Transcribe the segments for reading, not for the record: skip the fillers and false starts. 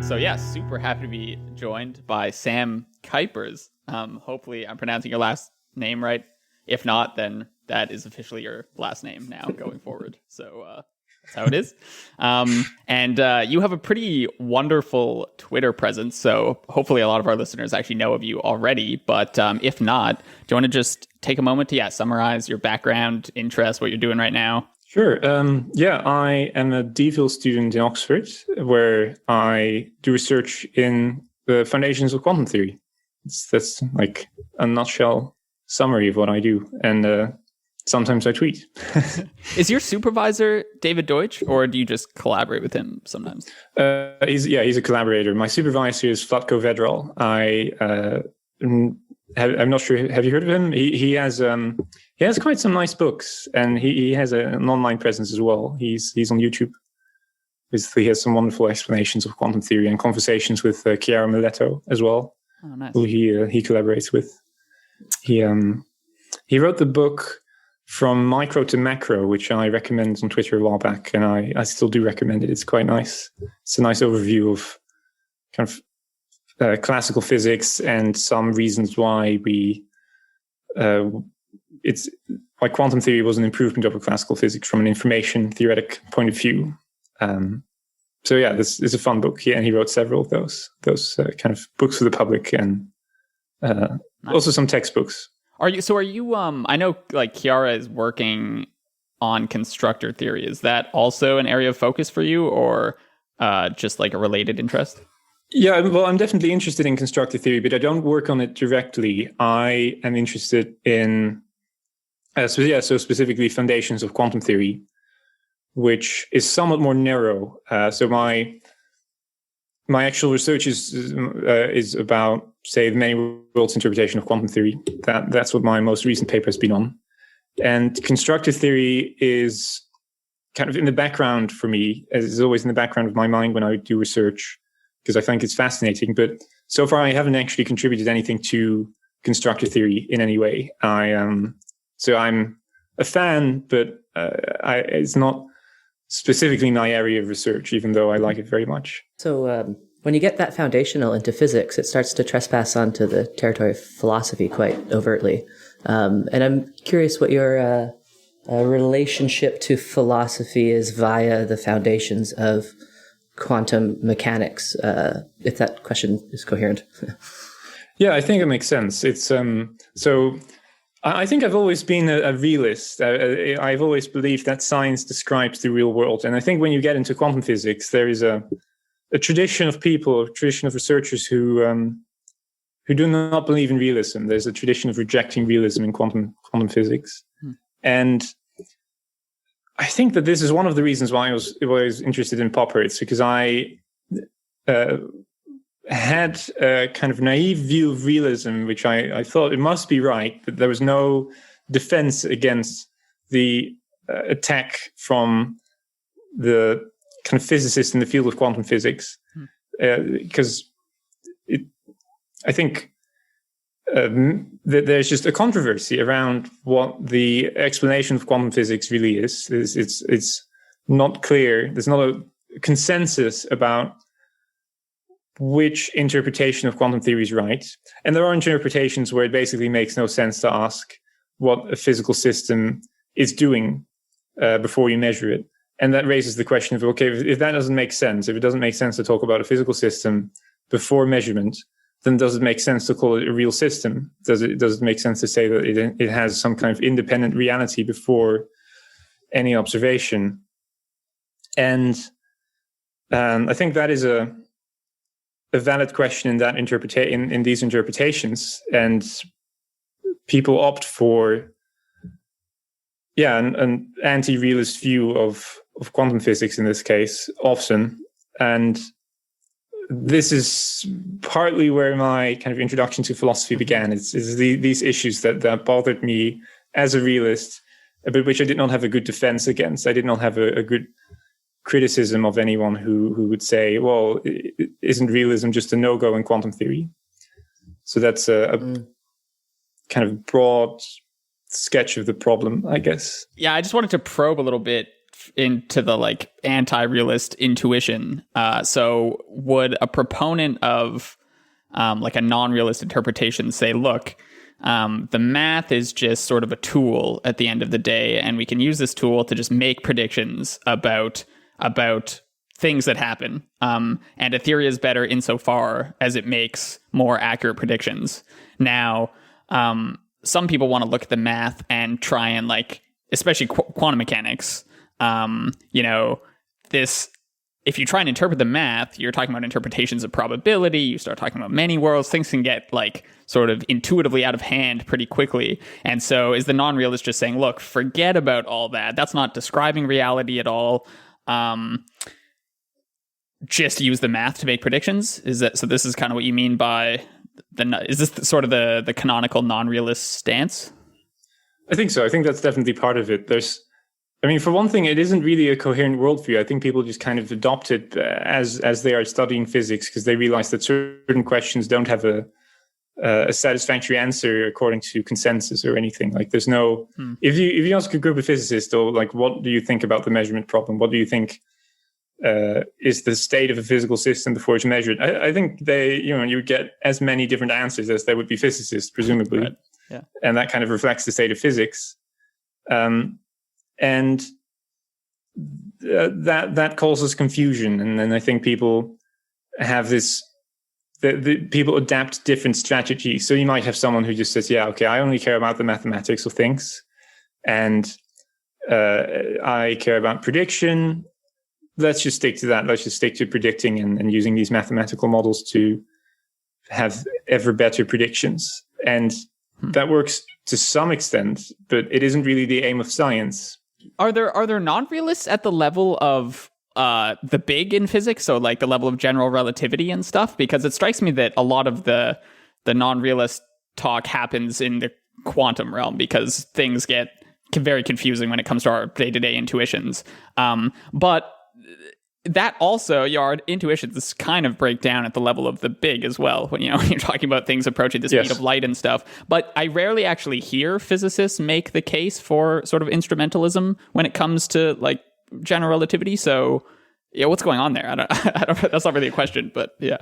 So yeah, super happy to be joined by Sam Kuypers. Hopefully I'm pronouncing your last name right. If not, then that is officially your last name now going forward. So that's how it is. And you have a pretty wonderful Twitter presence. So hopefully a lot of our listeners actually know of you already. But if not, do you want to just take a moment to summarize your background, interests, what you're doing right now? Sure. I am a DPhil student in Oxford, where I do research in the foundations of quantum theory. That's like a nutshell summary of what I do. And sometimes I tweet. Is your supervisor David Deutsch, or do you just collaborate with him sometimes? He's a collaborator. My supervisor is Vlatko Vedral. I'm not sure. Have you heard of him? He has quite some nice books, and he has an online presence as well. He's on YouTube. He has some wonderful explanations of quantum theory and conversations with Chiara Mileto as well, who he collaborates with. He wrote the book From Micro to Macro, which I recommended on Twitter a while back, and I still do recommend it. It's quite nice. It's a nice overview of kind of classical physics and some reasons why why quantum theory was an improvement over classical physics from an information theoretic point of view. This is a fun book. And he wrote several of those kind of books for the public, and also some textbooks. Are you I know like Chiara is working on constructor theory. Is that also an area of focus for you, or just like a related interest? Yeah, well, I'm definitely interested in constructor theory, but I don't work on it directly. I am interested in, so specifically foundations of quantum theory, which is somewhat more narrow. So my actual research is about, say, the many worlds interpretation of quantum theory. That's what my most recent paper has been on. And constructor theory is kind of in the background for me, as is always in the background of my mind when I do research, because I think it's fascinating. But so far, I haven't actually contributed anything to constructor theory in any way. I'm a fan, but it's not specifically my area of research, even though I like it very much. So when you get that foundational into physics, it starts to trespass onto the territory of philosophy quite overtly. And I'm curious what your relationship to philosophy is via the foundations of quantum mechanics, if that question is coherent. Yeah, I think it makes sense. It's so I think I've always been a realist. I've always believed that science describes the real world. And I think when you get into quantum physics, there is a tradition of people, a tradition of researchers who do not believe in realism. There's a tradition of rejecting realism in quantum physics. And I think that this is one of the reasons why I was interested in Popper. It's because I had a kind of naive view of realism, which I thought it must be right, but there was no defense against the attack from the kind of physicists in the field of quantum physics. Because I think there's just a controversy around what the explanation of quantum physics really is. It's not clear. There's not a consensus about which interpretation of quantum theory is right. And there are interpretations where it basically makes no sense to ask what a physical system is doing before you measure it. And that raises the question of, okay, if that doesn't make sense, if it doesn't make sense to talk about a physical system before measurement, then does it make sense to call it a real system? Does it make sense to say that it has some kind of independent reality before any observation? And I think that is a valid question in that in these interpretations, and people opt for an anti-realist view of quantum physics in this case often. And this is partly where my kind of introduction to philosophy began. It's these issues that bothered me as a realist, but which I did not have a good defense against. I did not have a good criticism of anyone who would say, well, isn't realism just a no-go in quantum theory? So that's kind kind of broad sketch of the problem, I guess. Yeah, I just wanted to probe a little bit into the like anti-realist intuition. So would a proponent of like a non-realist interpretation say, look, the math is just sort of a tool at the end of the day, and we can use this tool to just make predictions about things that happen. And a theory is better insofar as it makes more accurate predictions. Now, some people want to look at the math and try and like, especially quantum mechanics, if you try and interpret the math, you're talking about interpretations of probability, you start talking about many worlds, things can get like sort of intuitively out of hand pretty quickly. And so is the non-realist just saying, look, forget about all that. That's not describing reality at all. Just use the math to make predictions? So this is kind of what you mean by is this sort of the canonical non-realist stance? I think so. I think that's definitely part of it. For one thing, it isn't really a coherent worldview. I think people just kind of adopt it as they are studying physics because they realize that certain questions don't have a satisfactory answer according to consensus or anything. Like there's no, if you ask a group of physicists, though, like, what do you think about the measurement problem? What do you think is the state of a physical system before it's measured? I think you get as many different answers as there would be physicists, presumably. Right. Yeah. And that kind of reflects the state of physics. And that causes confusion, and then I think people have this. The people adapt different strategies. So you might have someone who just says, "Yeah, okay, I only care about the mathematics of things, and I care about prediction. Let's just stick to that. Let's just stick to predicting and using these mathematical models to have ever better predictions." And that works to some extent, but it isn't really the aim of science. Are there non-realists at the level of the big in physics? So like the level of general relativity and stuff? Because it strikes me that a lot of the non-realist talk happens in the quantum realm because things get very confusing when it comes to our day-to-day intuitions. But that also, your intuitions kind of break down at the level of the big as well, when you're talking about things approaching the speed of light and stuff. But I rarely actually hear physicists make the case for sort of instrumentalism when it comes to like general relativity. So, yeah, what's going on there? I don't. That's not really a question, but yeah.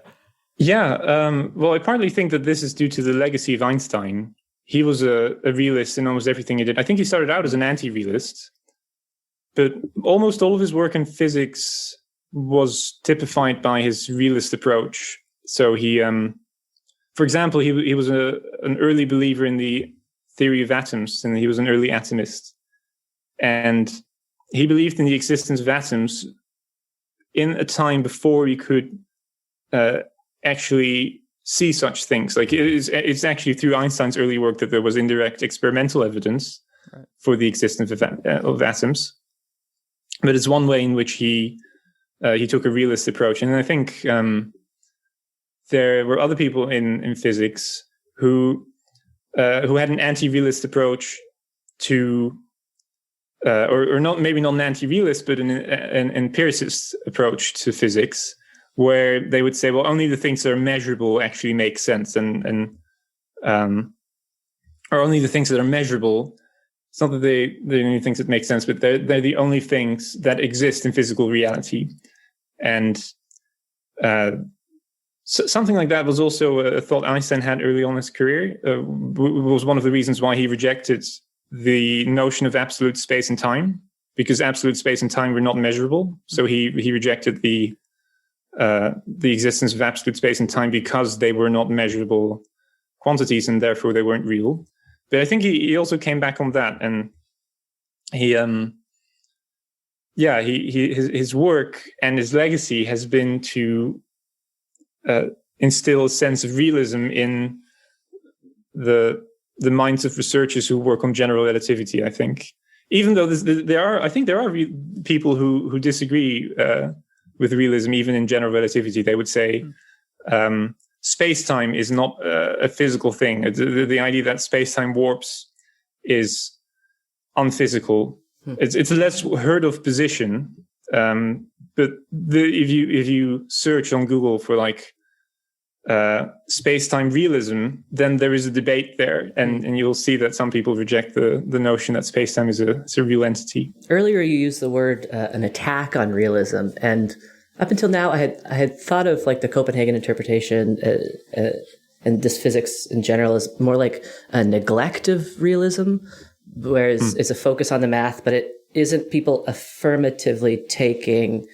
Yeah. Well, I partly think that this is due to the legacy of Einstein. He was a realist in almost everything he did. I think he started out as an anti-realist, but almost all of his work in physics was typified by his realist approach. So he, for example, he was an early believer in the theory of atoms, and he was an early atomist. And he believed in the existence of atoms in a time before we could actually see such things. Like it's actually through Einstein's early work that there was indirect experimental evidence for the existence of atoms. But it's one way in which he took a realist approach. And I think there were other people in physics who had an anti-realist approach to, or not, maybe not an anti-realist, but an empiricist approach to physics, where they would say, well, only the things that are measurable actually make sense, or only the things that are measurable. It's not that they're the only things that make sense, but they're the only things that exist in physical reality. And so something like that was also a thought Einstein had early on in his career. Was one of the reasons why he rejected the notion of absolute space and time, because absolute space and time were not measurable. So he rejected the existence of absolute space and time because they were not measurable quantities and therefore they weren't real. But I think he also came back on that, and his work and his legacy has been to instill a sense of realism in the minds of researchers who work on general relativity. I think, even though there are people who disagree with realism, even in general relativity, they would say space-time is not a physical thing. The idea that space-time warps is unphysical. It's a less heard of position, but if you search on Google for like space-time realism, then there is a debate there, and you'll see that some people reject the notion that space-time is a real entity. Earlier, you used the word an attack on realism, and up until now, I had thought of like the Copenhagen interpretation and this physics in general as more like a neglect of realism, whereas it's a focus on the math, but it isn't people affirmatively taking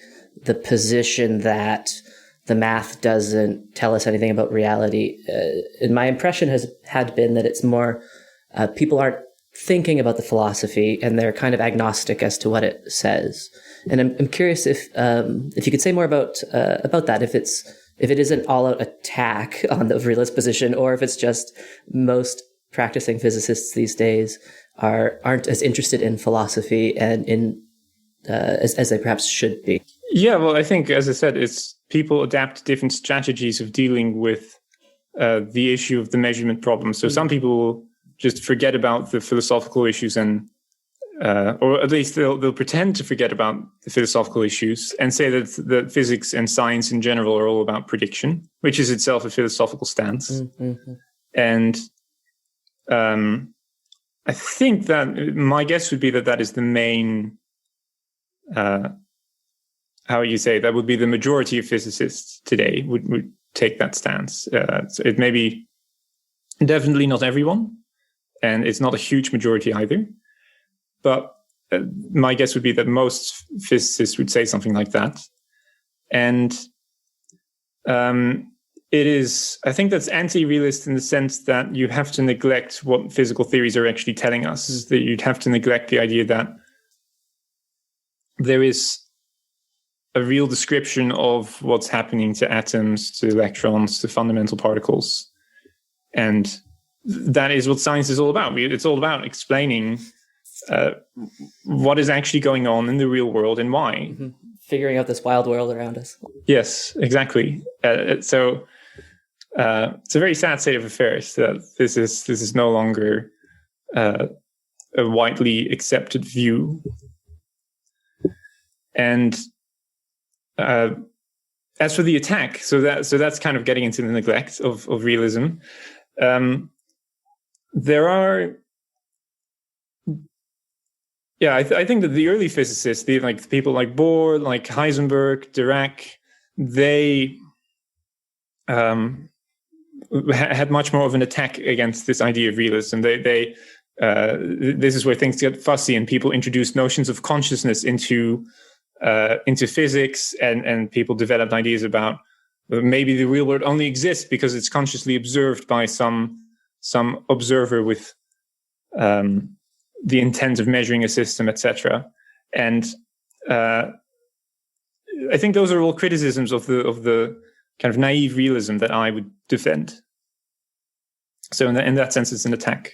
the position that the math doesn't tell us anything about reality. And my impression had been that it's more people aren't thinking about the philosophy and they're kind of agnostic as to what it says. And I'm curious if you could say more about that, if it is an all-out attack on the realist position, or if it's just most practicing physicists these days aren't as interested in philosophy and in as they perhaps should be. Yeah, well, I think, as I said, it's people adapt different strategies of dealing with the issue of the measurement problem. So some people just forget about the philosophical issues or at least they'll pretend to forget about the philosophical issues and say that physics and science in general are all about prediction, which is itself a philosophical stance. Mm-hmm. And I think that my guess would be that is the main, how you say, that would be the majority of physicists today would take that stance. So it may be definitely not everyone, and it's not a huge majority either. But my guess would be that most physicists would say something like that. And I think that's anti-realist in the sense that you have to neglect what physical theories are actually telling us, that you'd have to neglect the idea that there is a real description of what's happening to atoms, to electrons, to fundamental particles. And that is what science is all about. It's all about explaining what is actually going on in the real world and why. Mm-hmm. Figuring out this wild world around us. Yes, exactly. So it's a very sad state of affairs that this is no longer a widely accepted view. And as for the attack, so that's kind of getting into the neglect of realism. There are, I think that the early physicists, people like Bohr, like Heisenberg, Dirac, they had much more of an attack against this idea of realism. They this is where things get fussy, and people introduced notions of consciousness into physics, and people developed ideas about maybe the real world only exists because it's consciously observed by some observer with the intent of measuring a system, etc. And I think those are all criticisms of the kind of naive realism that I would defend. So in that sense, it's an attack.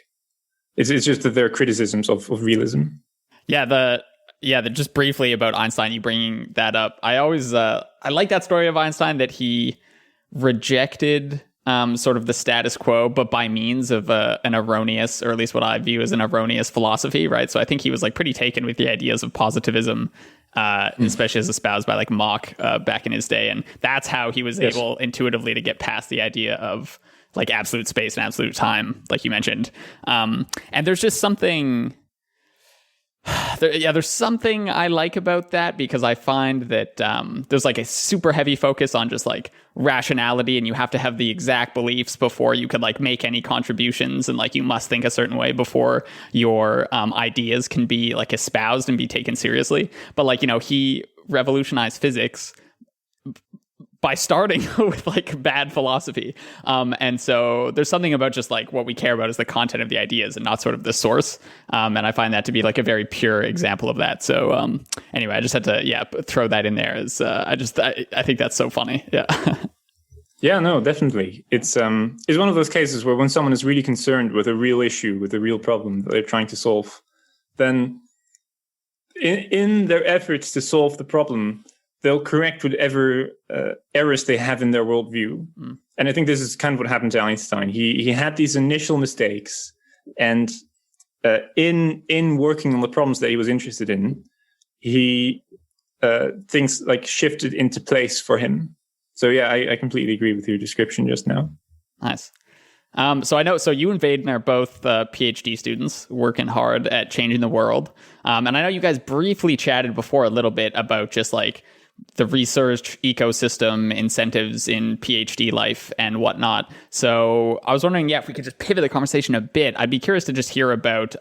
It's just that there are criticisms of realism. Just briefly about Einstein, you bringing that up. I always I like that story of Einstein, that he rejected sort of the status quo, but by means of an erroneous, or at least what I view as an erroneous philosophy, right? So I think he was pretty taken with the ideas of positivism, especially as espoused by Mach back in his day, and that's how he was able intuitively to get past the idea of absolute space and absolute time, like you mentioned. And there's just something. There's something I like about that, because I find that there's a super heavy focus on just rationality, and you have to have the exact beliefs before you could make any contributions, and you must think a certain way before your ideas can be espoused and be taken seriously. But he revolutionized physics by starting with bad philosophy. And so there's something about just what we care about is the content of the ideas and not sort of the source. And I find that to be a very pure example of that. So anyway, I just had to throw that in there as I think that's so funny. Yeah. Yeah, no, definitely. It's one of those cases where when someone is really concerned with a real issue, with a real problem that they're trying to solve, then in their efforts to solve the problem, they'll correct whatever errors they have in their worldview. Mm. And I think this is kind of what happened to Einstein. He had these initial mistakes, and in working on the problems that he was interested in, things shifted into place for him. So yeah, I completely agree with your description just now. Nice. So I know, so you and Vaden are both PhD students working hard at changing the world. And I know you guys briefly chatted before a little bit about just like the research ecosystem, incentives in PhD life and whatnot. So I was wondering, if we could just pivot the conversation a bit. I'd be curious to just hear about,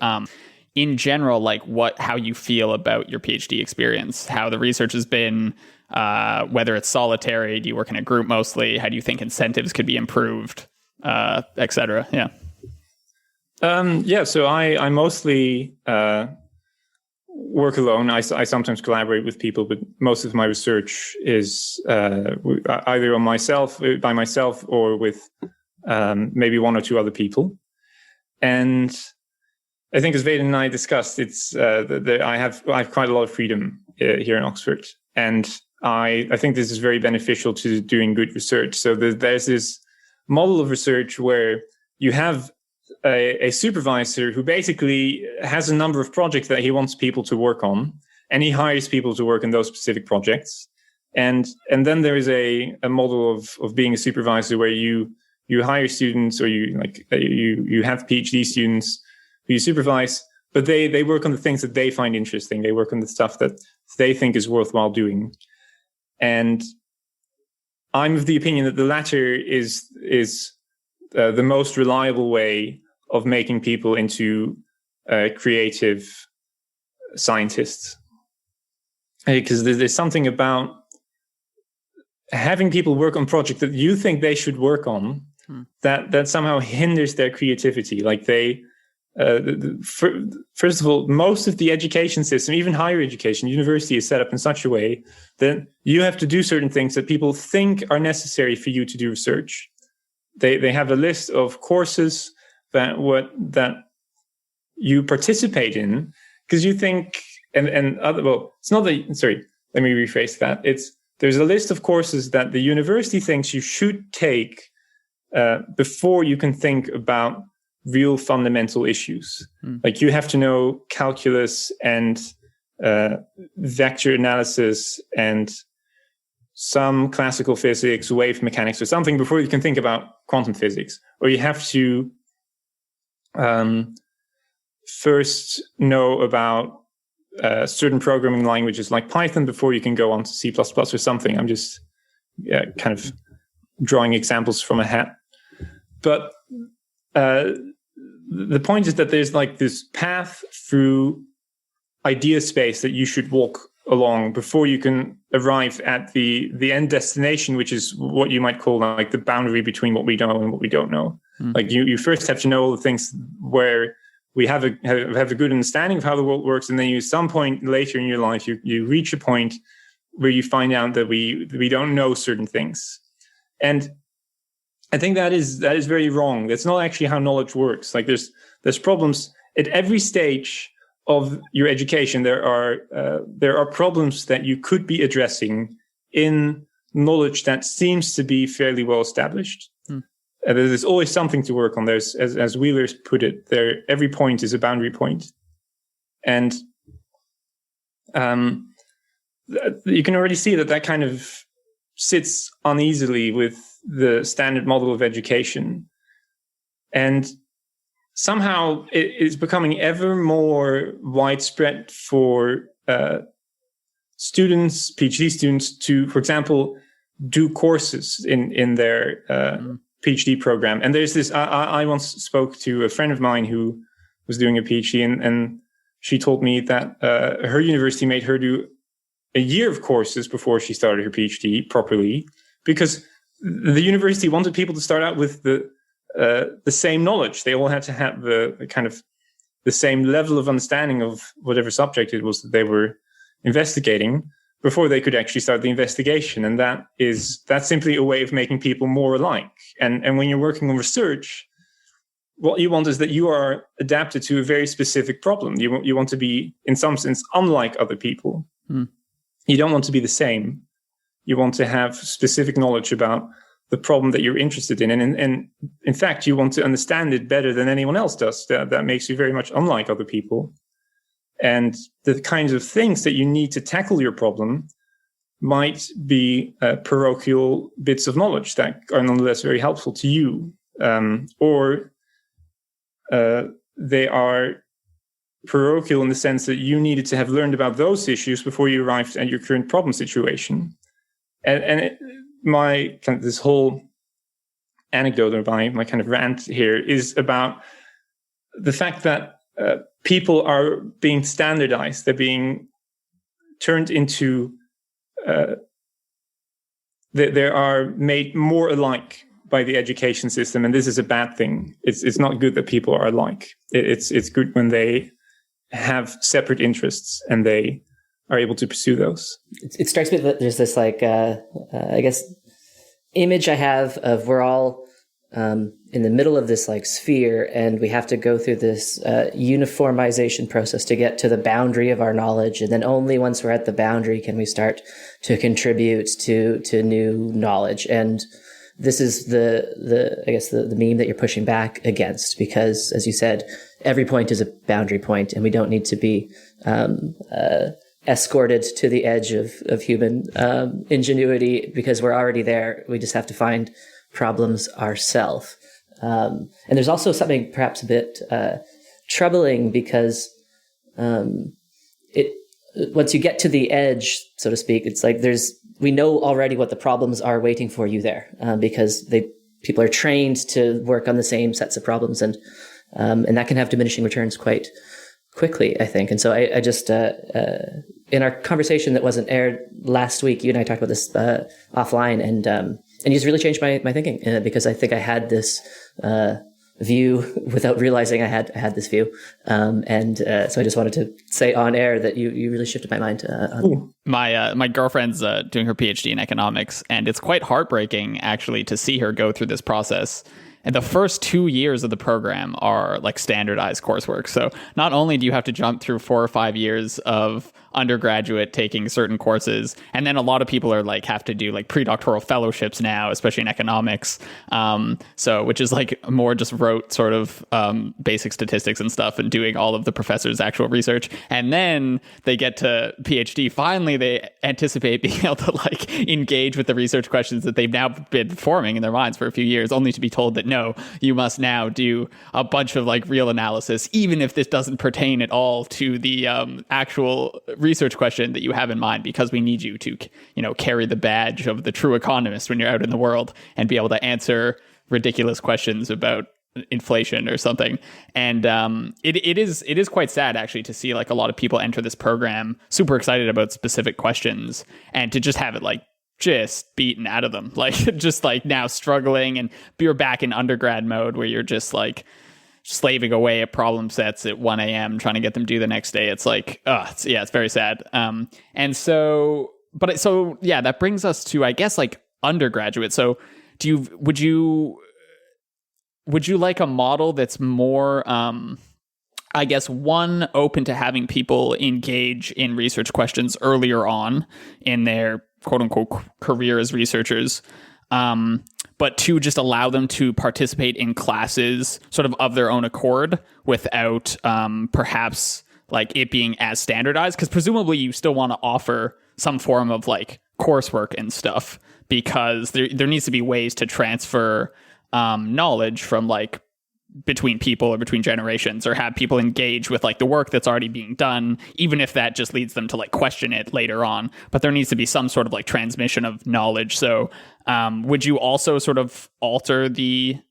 in general, like how you feel about your PhD experience, how the research has been, whether it's solitary, do you work in a group mostly? How do you think incentives could be improved? Etc. Yeah. So I mostly work alone. I sometimes collaborate with people, but most of my research is either by myself or with maybe one or two other people. And I think, as Vaden and I discussed, it's I have quite a lot of freedom here in Oxford, and I think this is very beneficial to doing good research. So there's this model of research where you have a supervisor who basically has a number of projects that he wants people to work on, and he hires people to work on those specific projects. And then there is a model of being a supervisor where you hire students, or you have PhD students who you supervise, but they work on the things that they find interesting. They work on the stuff that they think is worthwhile doing. And I'm of the opinion that the latter is the most reliable way of making people into creative scientists. Because there's something about having people work on projects that you think they should work on that somehow hinders their creativity. Like first of all, most of the education system, even higher education, university, is set up in such a way that you have to do certain things that people think are necessary for you to do research. They have a list of courses that you participate in because you think it's not that. Sorry, let me rephrase that. There's a list of courses that the university thinks you should take before you can think about real fundamental issues. Like you have to know calculus and vector analysis and some classical physics, wave mechanics or something before you can think about quantum physics. Or you have to first know about certain programming languages like Python before you can go on to C++ or something. I'm just kind of drawing examples from a hat. But the point is that there's like this path through idea space that you should walk along before you can arrive at the end destination, which is what you might call like the boundary between what we know and what we don't know. Like you first have to know all the things where we have a good understanding of how the world works, and then some point later in your life you reach a point where you find out that we don't know certain things. And I think that is very wrong. That's not actually how knowledge works. Like there's problems at every stage of your education. There are problems that you could be addressing in knowledge that seems to be fairly well established. There's always something to work on. There's, as Wheeler put it, every point is a boundary point, and you can already see that kind of sits uneasily with the standard model of education, and somehow it is becoming ever more widespread for students, PhD students, to, for example, do courses in their PhD program. And there's this, I once spoke to a friend of mine who was doing a PhD, and she told me that her university made her do a year of courses before she started her PhD properly, because the university wanted people to start out with the same knowledge. They all had to have the kind of the same level of understanding of whatever subject it was that they were investigating before they could actually start the investigation. And that's simply a way of making people more alike. And when you're working on research, what you want is that you are adapted to a very specific problem. You want to be, in some sense, unlike other people. You don't want to be the same. You want to have specific knowledge about the problem that you're interested in. And in fact, you want to understand it better than anyone else does. That makes you very much unlike other people. And the kinds of things that you need to tackle your problem might be parochial bits of knowledge that are nonetheless very helpful to you, or they are parochial in the sense that you needed to have learned about those issues before you arrived at your current problem situation. And this whole anecdote, or my kind of rant here, is about the fact that people are being standardized. They're being turned into, they are made more alike by the education system, and this is a bad thing. It's not good that people are alike. It's good when they have separate interests and they are able to pursue those. It strikes me that there's this I guess image I have of we're all in the middle of this sphere, and we have to go through this uniformization process to get to the boundary of our knowledge, and then only once we're at the boundary can we start to contribute to new knowledge. And this is the meme that you're pushing back against, because, as you said, every point is a boundary point, and we don't need to be escorted to the edge of human ingenuity because we're already there. We just have to find problems ourselves. And there's also something perhaps a bit troubling, because once you get to the edge, so to speak, it's like we know already what the problems are waiting for you there, because people are trained to work on the same sets of problems, and that can have diminishing returns quite quickly, I think. And so I just in our conversation that wasn't aired last week, you and I talked about this offline, and you just really changed my thinking, because I think I had this view without realizing I had this view, and so I just wanted to say on air that you really shifted my mind. My girlfriend's doing her PhD in economics, and it's quite heartbreaking actually to see her go through this process. And the first 2 years of the program are standardized coursework. So not only do you have to jump through 4 or 5 years of undergraduate taking certain courses, and then a lot of people are have to do predoctoral fellowships now, especially in economics. Which is more just rote sort of basic statistics and stuff, and doing all of the professor's actual research. And then they get to PhD. Finally, they anticipate being able to engage with the research questions that they've now been forming in their minds for a few years, only to be told that no, you must now do a bunch of real analysis, even if this doesn't pertain at all to the actual research question that you have in mind, because we need you to, carry the badge of the true economist when you're out in the world and be able to answer ridiculous questions about inflation or something. And it is quite sad actually to see a lot of people enter this program super excited about specific questions, and to just have it just beaten out of them, now struggling, and you're back in undergrad mode where you're just slaving away at problem sets at 1 a.m. trying to get them due the next day. It's it's very sad. That brings us to, I guess, undergraduate. So would you like a model that's more, I guess, one, open to having people engage in research questions earlier on in their quote unquote career as researchers, but two, just allow them to participate in classes sort of their own accord without perhaps it being as standardized, because presumably you still want to offer some form of coursework and stuff, because there needs to be ways to transfer knowledge from between people or between generations, or have people engage with the work that's already being done, even if that just leads them to question it later on. But there needs to be some sort of transmission of knowledge. So would you also sort of alter the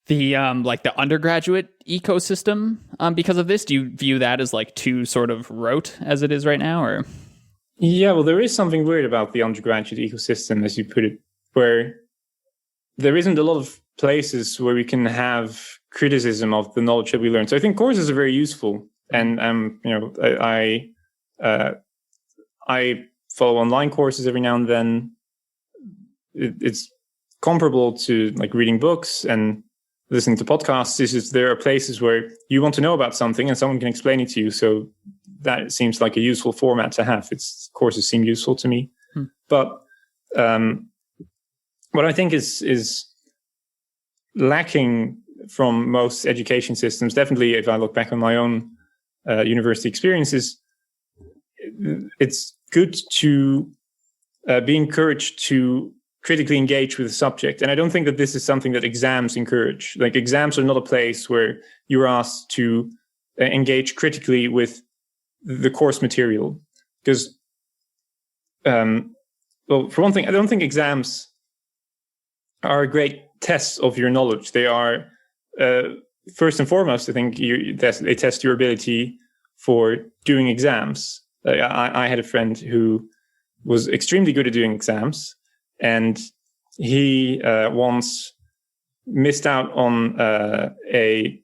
undergraduate ecosystem because of this? Do you view that as too sort of rote as it is right now, or? Yeah, well, there is something weird about the undergraduate ecosystem, as you put it, where there isn't a lot of places where we can have criticism of the knowledge that we learn. So I think courses are very useful, and I follow online courses every now and then. It's comparable to reading books and listening to podcasts. It's just there are places where you want to know about something and someone can explain it to you. So that seems like a useful format to have. Courses seem useful to me, but what I think is lacking from most education systems, definitely if I look back on my own university experiences, it's good to be encouraged to critically engage with the subject. And I don't think that this is something that exams encourage. Like, exams are not a place where you're asked to engage critically with the course material. Because, well, for one thing, I don't think exams are a great test of your knowledge. They are, first and foremost, I think they test your ability for doing exams. I had a friend who was extremely good at doing exams, and he once missed out on a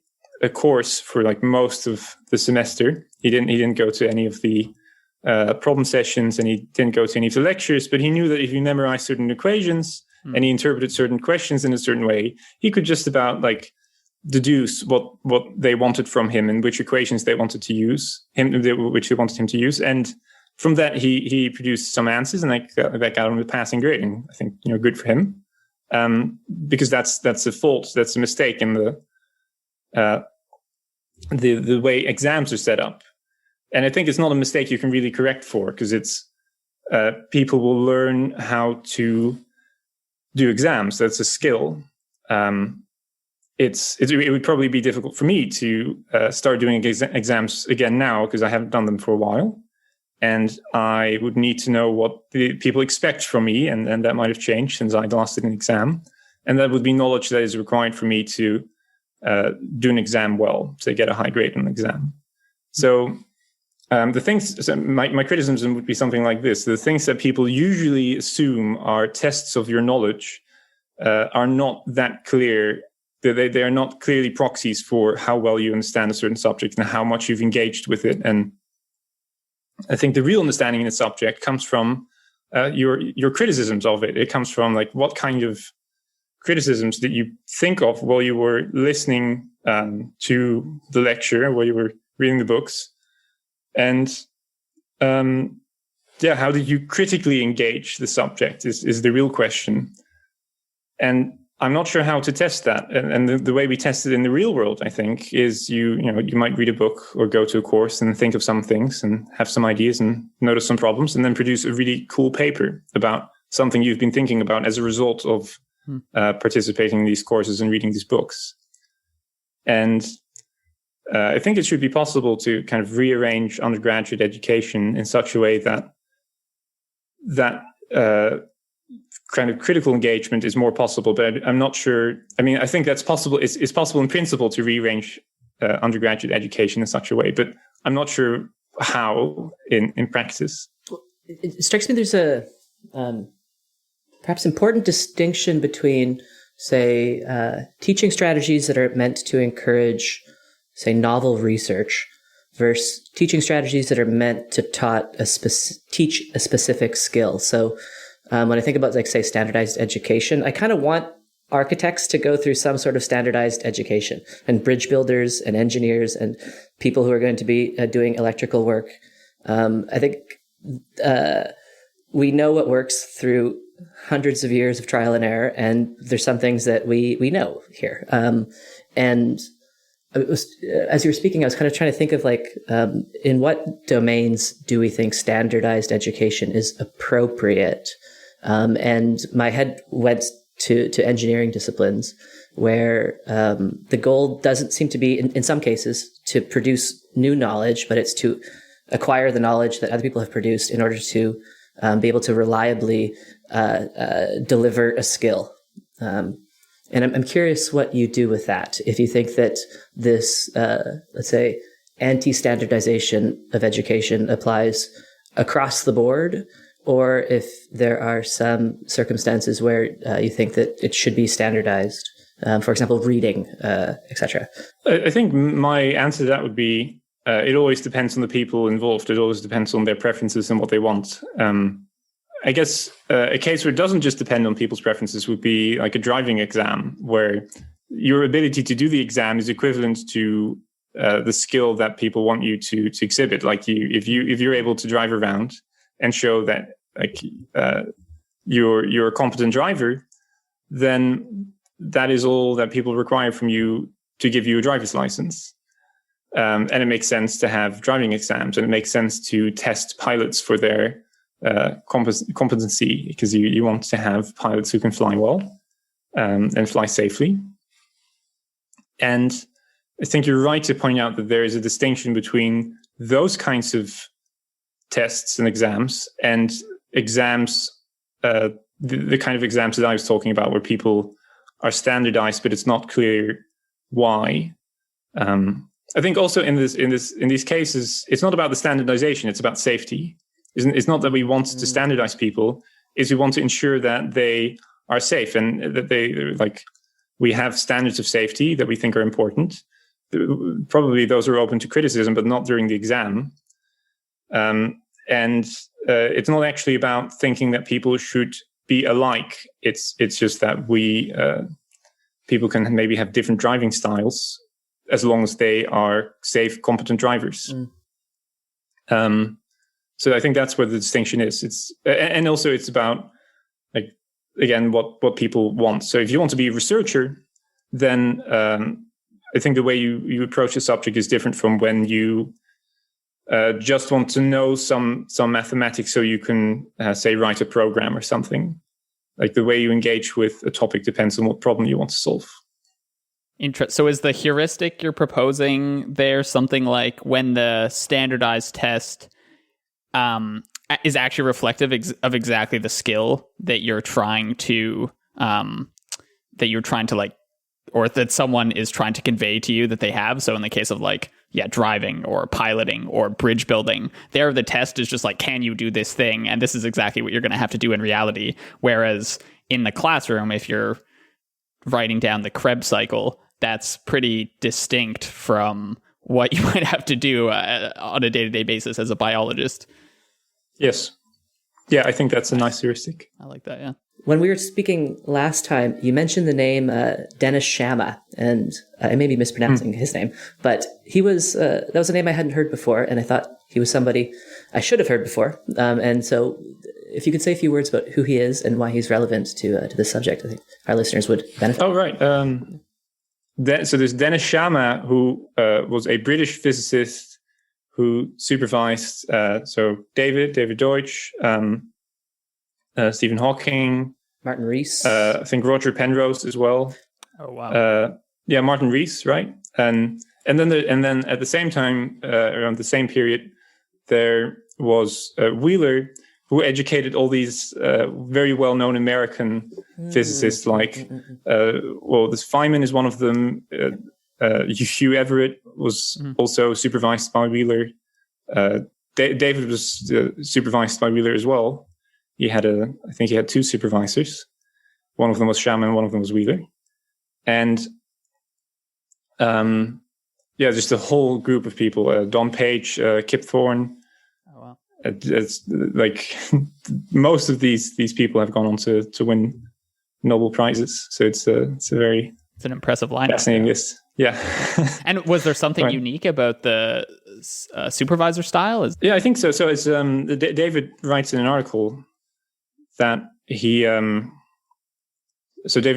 course for like most of the semester. He didn't go to any of the problem sessions, and he didn't go to any of the lectures, but he knew that if he memorized certain equations and he interpreted certain questions in a certain way, he could just about like deduce what they wanted from him and which equations they wanted to use, which they wanted him to use. And from that, he produced some answers, and that got him a passing grade. And I think, good for him, because that's a fault, that's a mistake in the way exams are set up. And I think it's not a mistake you can really correct for, because it's people will learn how to do exams. That's a skill. It would probably be difficult for me to start doing exams again now, because I haven't done them for a while. And I would need to know what the people expect from me, and that might have changed since I last did an exam. And that would be knowledge that is required for me to do an exam well, to get a high grade on an exam. So my criticism would be something like this. The things that people usually assume are tests of your knowledge are not that clear. They are not clearly proxies for how well you understand a certain subject and how much you've engaged with it. And I think the real understanding in a subject comes from your criticisms of it. It comes from like what kind of criticisms that you think of while you were listening to the lecture, while you were reading the books. And how did you critically engage the subject is the real question. And I'm not sure how to test that. And the way we test it in the real world, I think, is you might read a book or go to a course and think of some things and have some ideas and notice some problems, and then produce a really cool paper about something you've been thinking about as a result of participating in these courses and reading these books. And I think it should be possible to kind of rearrange undergraduate education in such a way that kind of critical engagement is more possible, but I'm not sure. I mean, I think that's possible. It's possible in principle to rearrange undergraduate education in such a way, but I'm not sure how in practice. It strikes me there's a perhaps important distinction between, say, teaching strategies that are meant to encourage, say, novel research versus teaching strategies that are meant to teach a specific skill. So when I think about, like, say, standardized education, I kind of want architects to go through some sort of standardized education, and bridge builders and engineers and people who are going to be doing electrical work. I think we know what works through hundreds of years of trial and error, and there's some things that we know here. And as you were speaking, I was kind of trying to think of, like, in what domains do we think standardized education is appropriate? And my head went to engineering disciplines, where the goal doesn't seem to be, in some cases, to produce new knowledge, but it's to acquire the knowledge that other people have produced in order to be able to reliably deliver a skill. And I'm curious what you do with that. If you think that this, let's say, anti-standardization of education applies across the board, or if there are some circumstances where you think that it should be standardized, for example, reading, etc. I think my answer to that would be, it always depends on the people involved. It always depends on their preferences and what they want. I guess a case where it doesn't just depend on people's preferences would be like a driving exam, where your ability to do the exam is equivalent to the skill that people want you to exhibit. Like if you're able to drive around and show that, like, you're a competent driver, then that is all that people require from you to give you a driver's license. And it makes sense to have driving exams, and it makes sense to test pilots for their competency, because you want to have pilots who can fly well and fly safely. And I think you're right to point out that there is a distinction between those kinds of tests and exams and exams, the kind of exams that I was talking about, where people are standardized, but it's not clear why. I think also in these cases, it's not about the standardization; it's about safety. It's not that we want to standardize people; it's we want to ensure that they are safe and that we have standards of safety that we think are important. Probably those are open to criticism, but not during the exam. And it's not actually about thinking that people should be alike. It's just that people can maybe have different driving styles as long as they are safe, competent drivers. So I think that's where the distinction is. And also it's about, like, again, what people want. So if you want to be a researcher, then I think the way you approach the subject is different from when you just want to know some mathematics so you can, say, write a program or something. Like, the way you engage with a topic depends on what problem you want to solve. So is the heuristic you're proposing there something like when the standardized test is actually reflective of exactly the skill that you're trying to like, or that someone is trying to convey to you that they have? So in the case of driving or piloting or bridge building, there the test is just like, can you do this thing? And this is exactly what you're going to have to do in reality. Whereas in the classroom, if you're writing down the Krebs cycle, that's pretty distinct from what you might have to do on a day-to-day basis as a biologist. Yes. Yeah, I think that's a nice heuristic. I like that, yeah. When we were speaking last time, you mentioned the name Dennis Sciama, and I may be mispronouncing his name, but he was that was a name I hadn't heard before, and I thought he was somebody I should have heard before. And so, if you could say a few words about who he is and why he's relevant to this subject, I think our listeners would benefit. Oh, right. So there's Dennis Sciama, who was a British physicist who supervised David Deutsch, Stephen Hawking, Martin Rees, I think Roger Penrose as well. Oh wow! Martin Rees, right? And then at the same time, around the same period, there was Wheeler, who educated all these very well-known American physicists, like this Feynman is one of them. Hugh Everett was also supervised by Wheeler. David was supervised by Wheeler as well. I think he had two supervisors. One of them was Sciama and one of them was Wheeler. And just a whole group of people. Don Page, Kip Thorne. Oh wow! It's like most of these people have gone on to win Nobel Prizes. So it's an impressive lineup. Fascinating list. Yeah. And was there something unique about the supervisor style? Yeah, I think so. So it's David writes in an article that David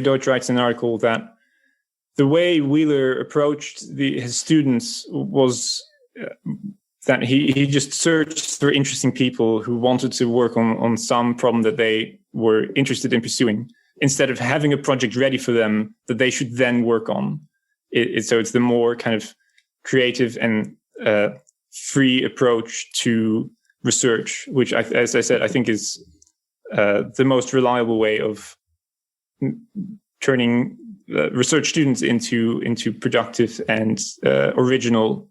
Deutsch writes in an article that the way Wheeler approached his students was that he just searched for interesting people who wanted to work on some problem that they were interested in pursuing, instead of having a project ready for them that they should then work on. So it's the more kind of creative and free approach to research, which, as I said, I think is the most reliable way of turning research students into productive and original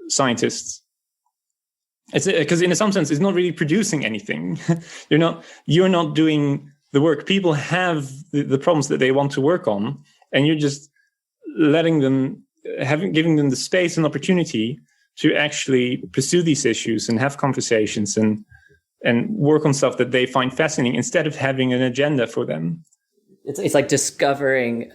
scientists. It's because in some sense it's not really producing anything. You're not doing the work. People have the problems that they want to work on, and you're just letting them, giving them the space and opportunity to actually pursue these issues and have conversations and work on stuff that they find fascinating, instead of having an agenda for them. It's like discovering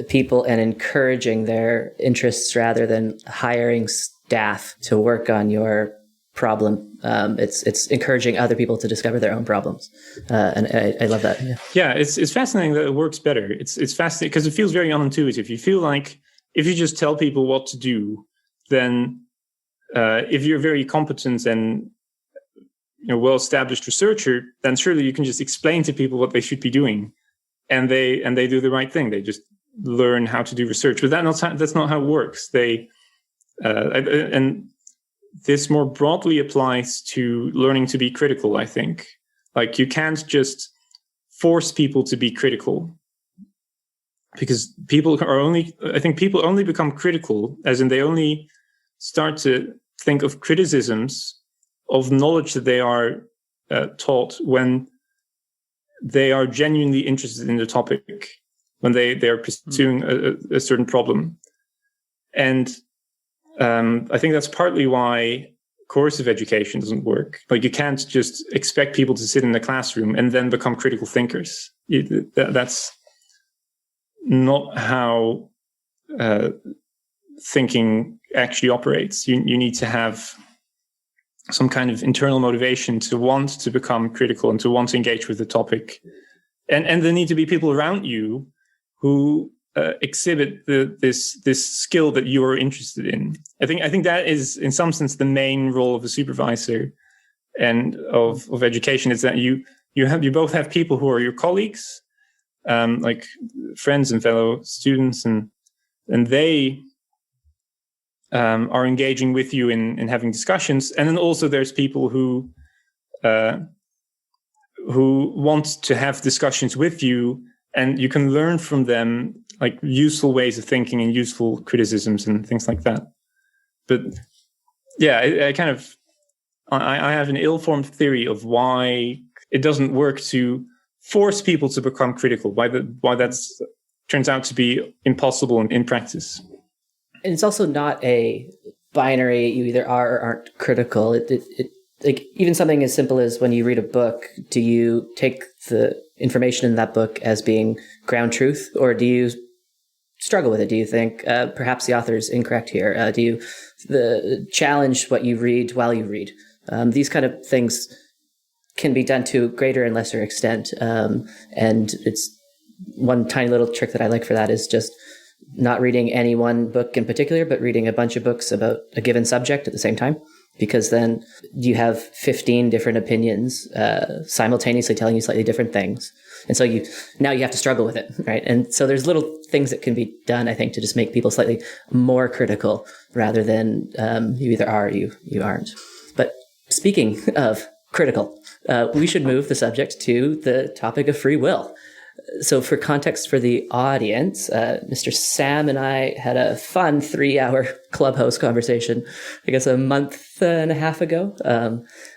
people and encouraging their interests rather than hiring staff to work on your problem. It's encouraging other people to discover their own problems, and I love that. Yeah, it's fascinating that it works better. It's fascinating because it feels very unintuitive. You feel like if you just tell people what to do, then if you're very competent and well-established researcher, then surely you can just explain to people what they should be doing, and they do the right thing. They just learn how to do research. But that's not how it works. And this more broadly applies to learning to be critical, I think. Like, you can't just force people to be critical, because people only become critical, as in they only start to think of criticisms of knowledge that they are taught when they are genuinely interested in the topic, when they are pursuing a certain problem. And I think that's partly why coursive education doesn't work. Like, you can't just expect people to sit in the classroom and then become critical thinkers. That's not how thinking actually operates. You need to have some kind of internal motivation to want to become critical and to want to engage with the topic. And there need to be people around you who exhibit this skill that you are interested in. I think that is, in some sense, the main role of a supervisor and of education, is that you both have people who are your colleagues, like friends and fellow students, and they are engaging with you in having discussions. And then also there's people who want to have discussions with you, and you can learn from them, like, useful ways of thinking and useful criticisms and things like that. But yeah, I have an ill-formed theory of why it doesn't work to force people to become critical, why that's turns out to be impossible in practice. And it's also not a binary, you either are or aren't critical. It like, even something as simple as when you read a book, do you take the information in that book as being ground truth, or do you struggle with it? Do you think perhaps the author is incorrect here? Do you challenge what you read while you read? These kind of things can be done to greater and lesser extent. And it's one tiny little trick that I like for that is just not reading any one book in particular, but reading a bunch of books about a given subject at the same time, because then you have 15 different opinions simultaneously telling you slightly different things. And so now you have to struggle with it, right? And so there's little things that can be done, I think, to just make people slightly more critical rather than you either are or you aren't. But speaking of critical, we should move the subject to the topic of free will. So for context for the audience, Mr. Sam and I had a fun 3-hour Clubhouse conversation, I guess a month and a half ago,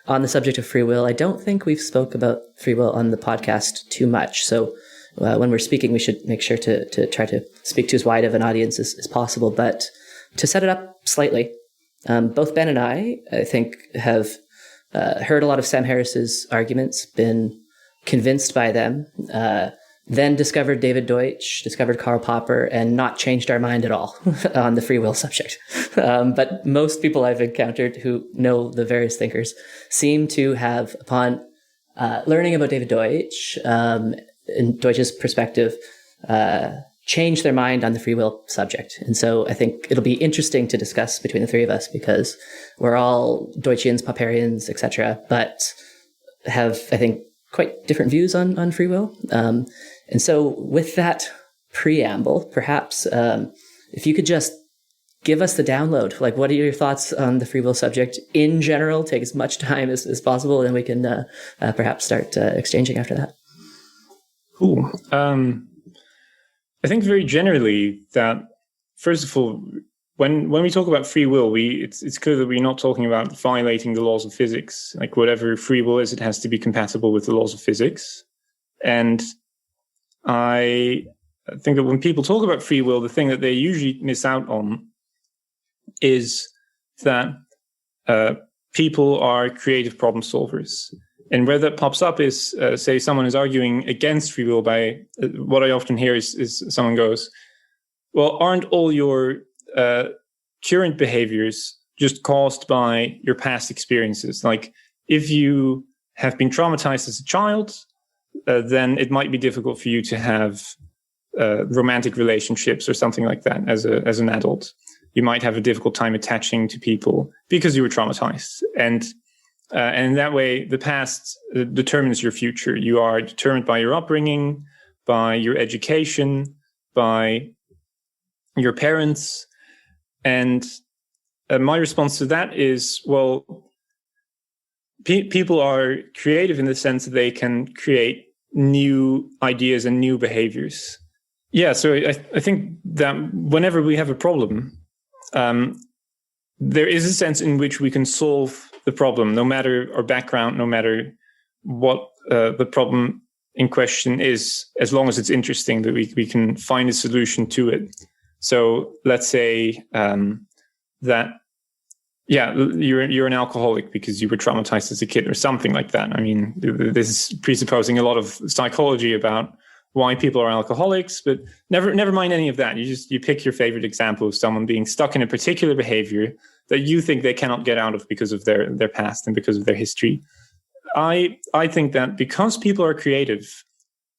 on the subject of free will. I don't think we've spoke about free will on the podcast too much. So when we're speaking, we should make sure to try to speak to as wide of an audience as possible. But to set it up slightly, both Ben and I think, have heard a lot of Sam Harris's arguments, been convinced by them, then discovered David Deutsch, discovered Karl Popper, and not changed our mind at all on the free will subject. But most people I've encountered who know the various thinkers seem to have, upon learning about David Deutsch, in Deutsch's perspective, changed their mind on the free will subject. And so I think it'll be interesting to discuss between the three of us, because we're all Deutschians, Popperians, etc., but have, I think, quite different views on free will. And so with that preamble, perhaps if you could just give us the download, like, what are your thoughts on the free will subject in general? Take as much time as possible, and then we can perhaps start exchanging after that. Cool. I think very generally that, first of all, when we talk about free will, it's clear that we're not talking about violating the laws of physics. Like, whatever free will is, it has to be compatible with the laws of physics. And I think that when people talk about free will, the thing that they usually miss out on is that people are creative problem solvers. And where that pops up is, say, someone is arguing against free will by, what I often hear is someone goes, well, aren't all your current behaviors just caused by your past experiences? Like, if you have been traumatized as a child, then it might be difficult for you to have romantic relationships or something like that as an adult. You might have a difficult time attaching to people because you were traumatized. And And in that way, the past determines your future. You are determined by your upbringing, by your education, by your parents. And my response to that is, well, people are creative in the sense that they can create new ideas and new behaviors. Yeah, so I think that whenever we have a problem, there is a sense in which we can solve the problem, no matter our background, no matter what the problem in question is, as long as it's interesting, that we can find a solution to it. So let's say that, yeah, you're an alcoholic because you were traumatized as a kid or something like that. I mean, this is presupposing a lot of psychology about why people are alcoholics, but never mind any of that. You pick your favorite example of someone being stuck in a particular behavior that you think they cannot get out of because of their past and because of their history. I think that because people are creative,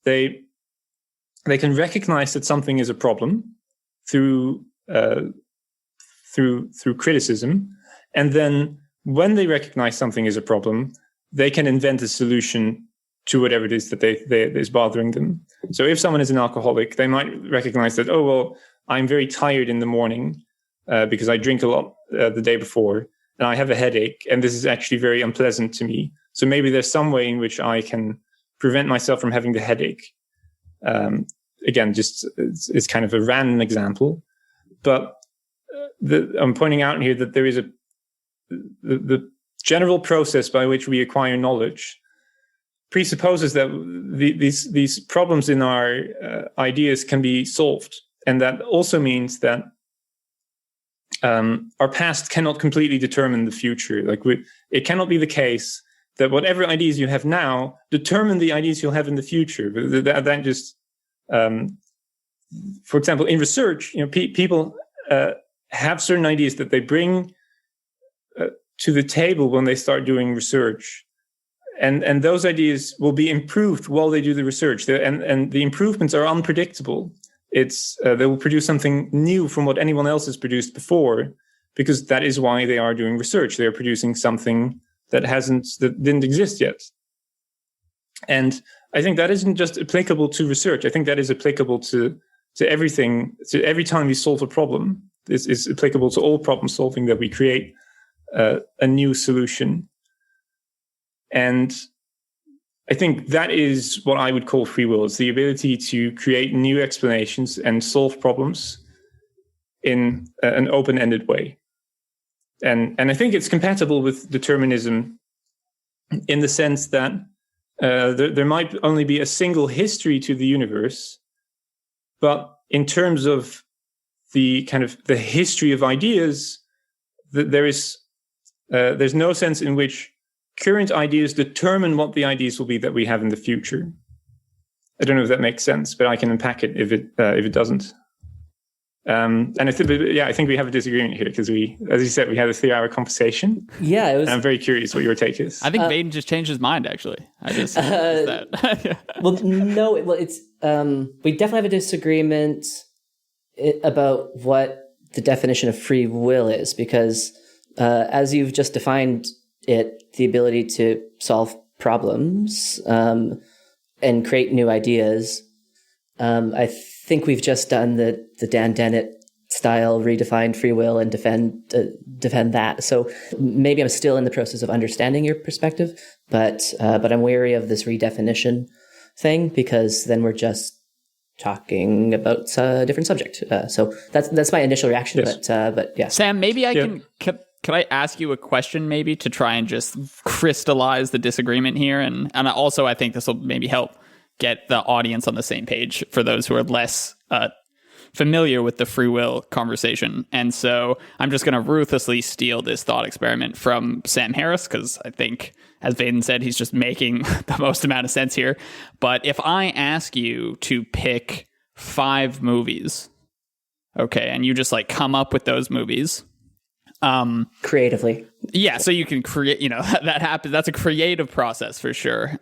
they can recognize that something is a problem through criticism, and then when they recognize something is a problem, they can invent a solution to whatever it is that is bothering them. So if someone is an alcoholic, they might recognize that, oh, well, I'm very tired in the morning because I drink a lot the day before, and I have a headache, and this is actually very unpleasant to me. So maybe there's some way in which I can prevent myself from having the headache. Again, just it's kind of a random example, but I'm pointing out here that there is the general process by which we acquire knowledge presupposes that these problems in our ideas can be solved. And that also means that our past cannot completely determine the future. Like it cannot be the case that whatever ideas you have now determine the ideas you'll have in the future. That just, for example, in research, people have certain ideas that they bring to the table when they start doing research. And those ideas will be improved while they do the research. And the improvements are unpredictable. They will produce something new from what anyone else has produced before, because that is why they are doing research. They are producing something that didn't exist yet. And I think that isn't just applicable to research. I think that is applicable to everything. To every time we solve a problem, this is applicable to all problem solving, that we create a new solution. And I think that is what I would call free will. It's the ability to create new explanations and solve problems in an open-ended way. And I think it's compatible with determinism in the sense that there might only be a single history to the universe, but in terms of the kind of the history of ideas, there's no sense in which current ideas determine what the ideas will be that we have in the future. I don't know if that makes sense, but I can unpack it if it doesn't. And I think we have a disagreement here because as you said, we had a 3-hour conversation. Yeah, it was. And I'm very curious what your take is. I think Vaden just changed his mind. Actually, I just that. Well, no, it's we definitely have a disagreement about what the definition of free will is, because as you've just defined it, the ability to solve problems and create new ideas. I think we've just done the Dan Dennett style redefined free will and defend that. So maybe I'm still in the process of understanding your perspective, but I'm wary of this redefinition thing, because then we're just talking about a different subject. So that's my initial reaction. Yes. But yeah, Sam, maybe I can. Could I ask you a question maybe to try and just crystallize the disagreement here? And also I think this will maybe help get the audience on the same page for those who are less familiar with the free will conversation. And so I'm just going to ruthlessly steal this thought experiment from Sam Harris, because I think, as Vaden said, he's just making the most amount of sense here. But if I ask you to pick 5 movies, okay, and you just come up with those movies, creatively. Yeah, so you can create, that happens. That's a creative process for sure.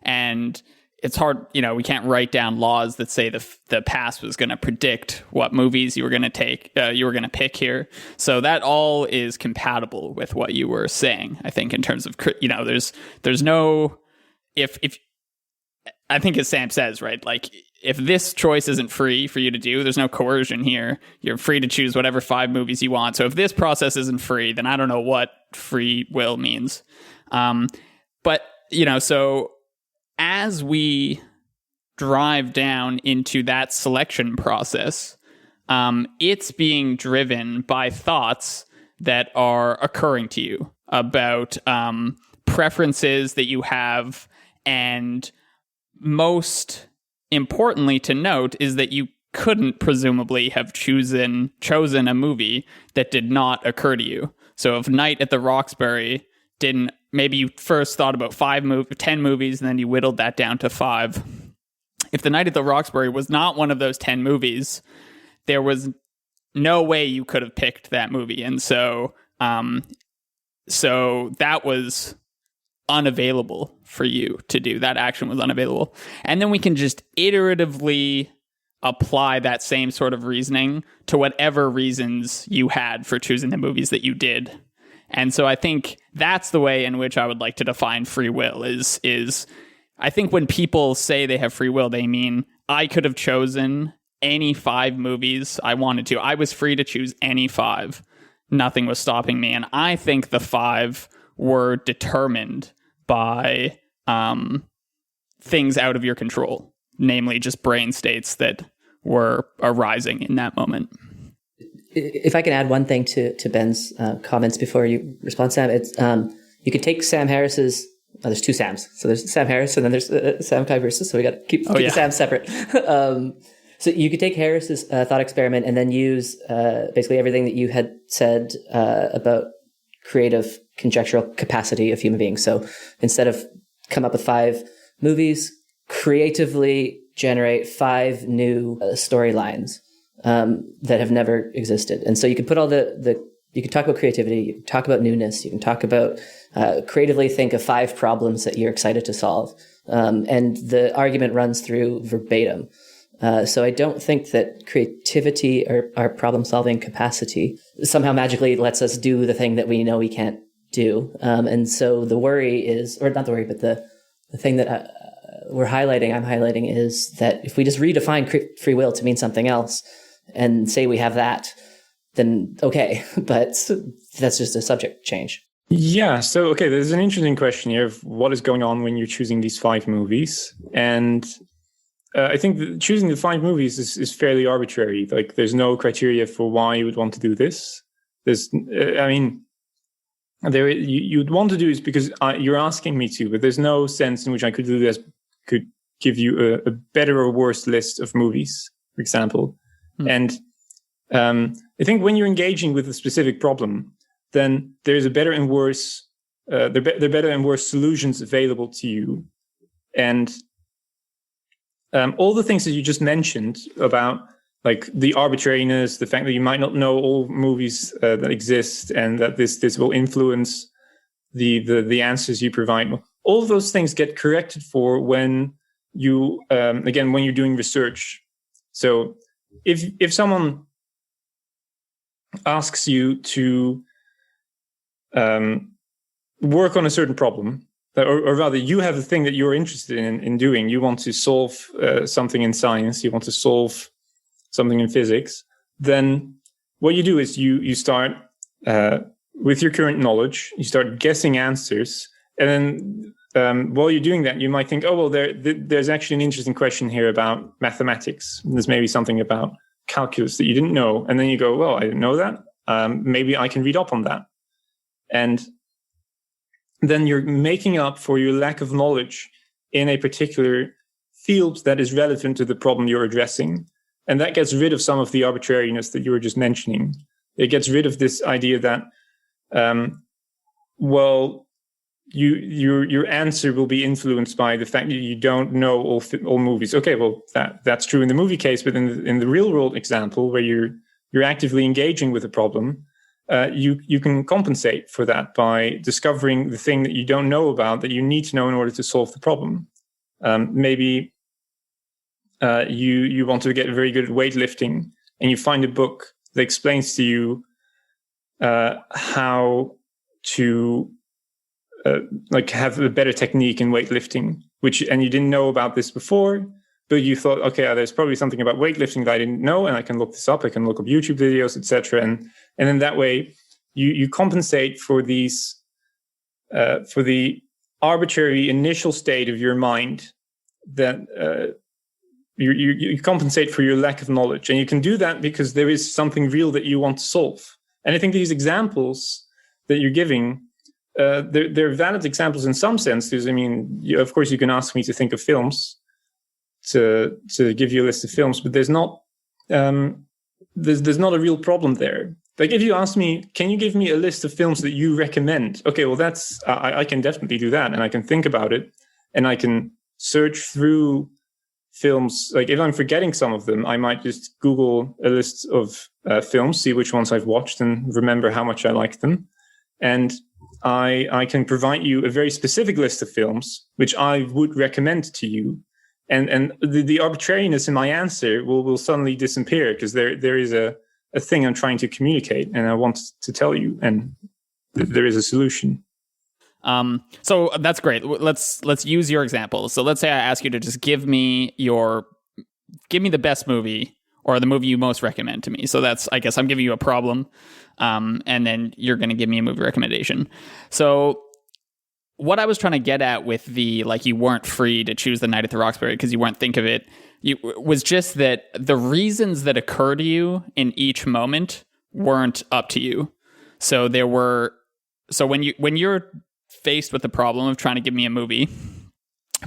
And it's hard, we can't write down laws that say the past was going to predict what movies you were going to pick here. So that all is compatible with what you were saying, I think, in terms of, there's no, if I think as Sam says, right, like if this choice isn't free for you to do, there's no coercion here. You're free to choose whatever 5 movies you want. So if this process isn't free, then I don't know what free will means. But, so as we drive down into that selection process, it's being driven by thoughts that are occurring to you about preferences that you have. And most importantly to note is that you couldn't presumably have chosen a movie that did not occur to you. So if Night at the Roxbury didn't, maybe you first thought about 10 movies and then you whittled that down to 5. If The Night at the Roxbury was not one of those 10 movies, there was no way you could have picked that movie. And so that was unavailable for you to do. That action was unavailable. And then we can just iteratively apply that same sort of reasoning to whatever reasons you had for choosing the movies that you did. And so I think that's the way in which I would like to define free will is I think when people say they have free will, they mean I could have chosen any 5 movies I wanted to. I was free to choose any 5. Nothing was stopping me. And I think the 5 were determined by things out of your control, namely just brain states that were arising in that moment. If I can add one thing to Ben's comments before you respond, Sam, it's you could take Sam Harris's. Oh, there's 2 Sams. So there's Sam Harris and then there's Sam Kuypers. So we got to keep the Sams separate. So you could take Harris's thought experiment and then use basically everything that you had said about creative conjectural capacity of human beings. So instead of come up with 5 movies, creatively generate 5 new storylines that have never existed. And so you can put all you can talk about creativity, you can talk about newness, you can talk about creatively think of 5 problems that you're excited to solve. And the argument runs through verbatim. So I don't think that creativity or our problem-solving capacity somehow magically lets us do the thing that we know we can't do. And so the worry is, or not the worry, but the thing that I'm highlighting is that if we just redefine free will to mean something else and say we have that, then okay, but that's just a subject change. Yeah, so okay, there's an interesting question here of what is going on when you're choosing these 5 movies. And I think that choosing the 5 movies is fairly arbitrary. Like, there's no criteria for why you would want to do this. You'd want to do this because you're asking me to, but there's no sense in which I could do this, could give you a better or worse list of movies, for example. And I think when you're engaging with a specific problem, then there's a better and worse, there are better and worse solutions available to you. And all the things that you just mentioned about, like the arbitrariness, the fact that you might not know all movies that exist, and that this will influence the answers you provide. All of those things get corrected for when you when you're doing research. So if someone asks you to work on a certain problem, or rather, you have a thing that you're interested in doing. You want to solve something in science. You want to solve something in physics. Then what you do is you start with your current knowledge. You start guessing answers, and then while you're doing that, you might think, oh well, there's actually an interesting question here about mathematics. There's maybe something about calculus that you didn't know, and then you go, well, I didn't know that. Maybe I can read up on that, and then you're making up for your lack of knowledge in a particular field that is relevant to the problem you're addressing. And that gets rid of some of the arbitrariness that you were just mentioning. It gets rid of this idea that, your answer will be influenced by the fact that you don't know all movies. Okay, well, that's true in the movie case, but in the real world example, where you're actively engaging with a problem, you can compensate for that by discovering the thing that you don't know about that you need to know in order to solve the problem. Maybe you want to get very good at weightlifting, and you find a book that explains to you how to have a better technique in weightlifting, and you didn't know about this before, but you thought, okay, there's probably something about weightlifting that I didn't know, and I can look this up. I can look up YouTube videos, etc. And then that way you compensate for these for the arbitrary initial state of your mind that you compensate for your lack of knowledge. And you can do that because there is something real that you want to solve. And I think these examples that you're giving, they're valid examples in some sense. Because, I mean, of course, you can ask me to think of films, to give you a list of films, but there's not a real problem there. Like, if you ask me, can you give me a list of films that you recommend? Okay, well, that's I can definitely do that, and I can think about it, and I can search through films. Like, if I'm forgetting some of them, I might just Google a list of films, see which ones I've watched, and remember how much I like them. And I can provide you a very specific list of films which I would recommend to you. And the arbitrariness in my answer will suddenly disappear, because there is a thing I'm trying to communicate, and I want to tell you, and there is a solution. So that's great. Let's use your example. So let's say I ask you to just give me the best movie, or the movie you most recommend to me. So that's, I guess I'm giving you a problem, and then you're going to give me a movie recommendation. So what I was trying to get at with the, like, you weren't free to choose The Night at the Roxbury because you weren't think of it, was just that the reasons that occur to you in each moment weren't up to you. So when you're faced with the problem of trying to give me a movie,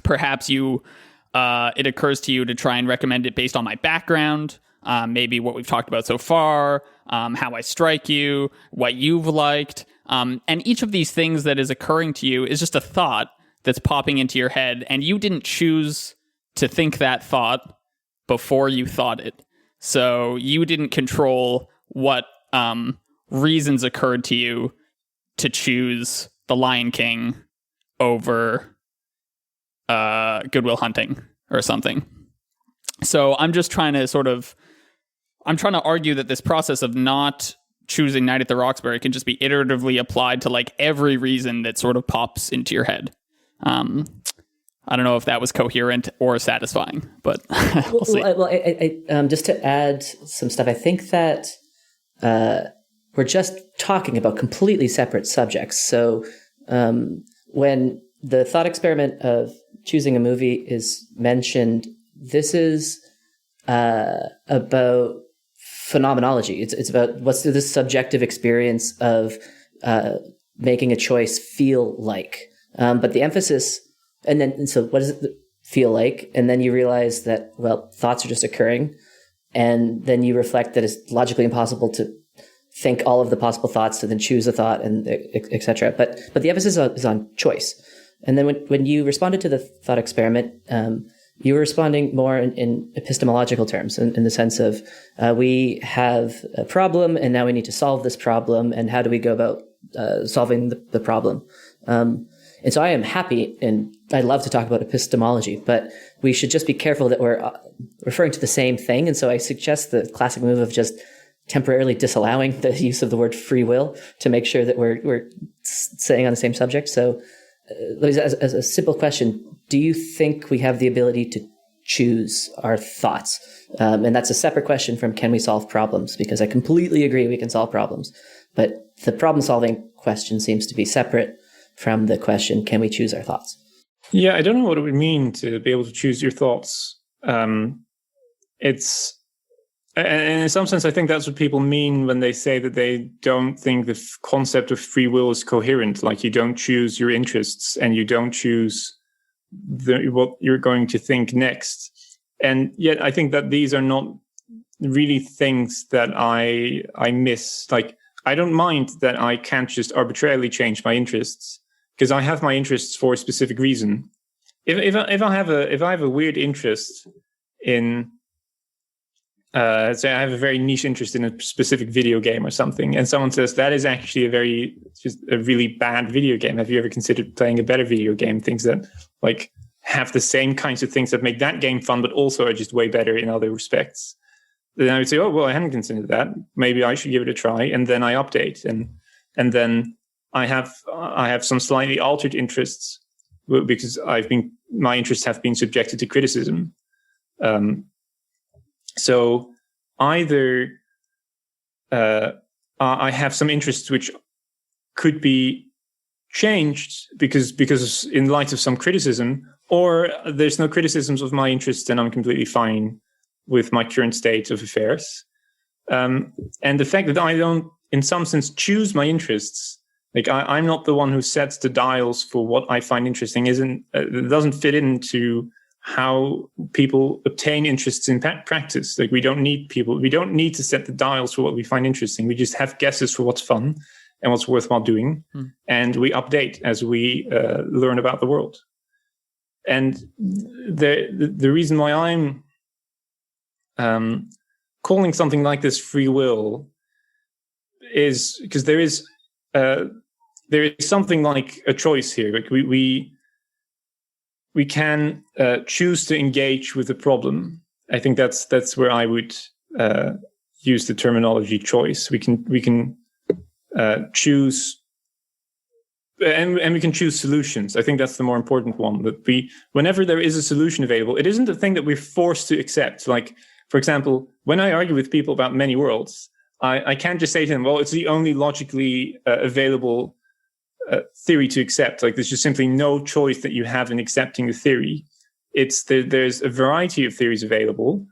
perhaps it occurs to you to try and recommend it based on my background, maybe what we've talked about so far, how I strike you, what you've liked. And each of these things that is occurring to you is just a thought that's popping into your head, and you didn't choose to think that thought before you thought it. So you didn't control what reasons occurred to you to choose The Lion King over Good Will Hunting or something. So I'm just trying to argue that this process of not choosing Night at the Roxbury can just be iteratively applied to, like, every reason that sort of pops into your head. I don't know if that was coherent or satisfying, but we'll see. I just to add some stuff, I think that we're just talking about completely separate subjects. So when the thought experiment of choosing a movie is mentioned, this is about phenomenology. It's about what's this subjective experience of making a choice feel like. But the emphasis, so what does it feel like? And then you realize that, well, thoughts are just occurring. And then you reflect that it's logically impossible to think all of the possible thoughts to then choose a thought, and et cetera. But the emphasis is on choice. And then when you responded to the thought experiment, you were responding more in epistemological terms, in the sense of we have a problem, and now we need to solve this problem, and how do we go about solving the problem? And so I am happy, and I love to talk about epistemology, but we should just be careful that we're referring to the same thing. And so I suggest the classic move of just temporarily disallowing the use of the word free will to make sure that we're staying on the same subject. So as a simple question, do you think we have the ability to choose our thoughts? And that's a separate question from can we solve problems, because I completely agree we can solve problems. But the problem-solving question seems to be separate from the question, can we choose our thoughts? Yeah, I don't know what it would mean to be able to choose your thoughts. And in some sense, I think that's what people mean when they say that they don't think the concept of free will is coherent. Like, you don't choose your interests, and you don't choose what you're going to think next. And yet I think that these are not really things that I miss. Like, I don't mind that I can't just arbitrarily change my interests, because I have my interests for a specific reason. If I have a weird interest in, say I have a very niche interest in a specific video game or something, and someone says that is actually a really bad video game. Have you ever considered playing a better video game? Things that, like, have the same kinds of things that make that game fun, but also are just way better in other respects, then I would say, oh, well, I hadn't considered that. Maybe I should give it a try. And then I update. And then I have some slightly altered interests because my interests have been subjected to criticism. So either I have some interests which could be changed because in light of some criticism, or there's no criticisms of my interests and I'm completely fine with my current state of affairs. And the fact that I don't, in some sense, choose my interests, like I'm not the one who sets the dials for what I find interesting, it doesn't fit into how people obtain interests in practice. Like we don't need to set the dials for what we find interesting. We just have guesses for what's fun and what's worthwhile doing. And we update as we learn about the world. And the reason why I'm calling something like this free will is because there is something like a choice here. Like we can choose to engage with the problem. I think that's where I would use the terminology choice. We can choose, and we can choose solutions. I think that's the more important one. That whenever there is a solution available, it isn't a thing that we're forced to accept. Like, for example, when I argue with people about many worlds, I can't just say to them, well, it's the only logically available theory to accept. Like, there's just simply no choice that you have in accepting the theory. There's a variety of theories available,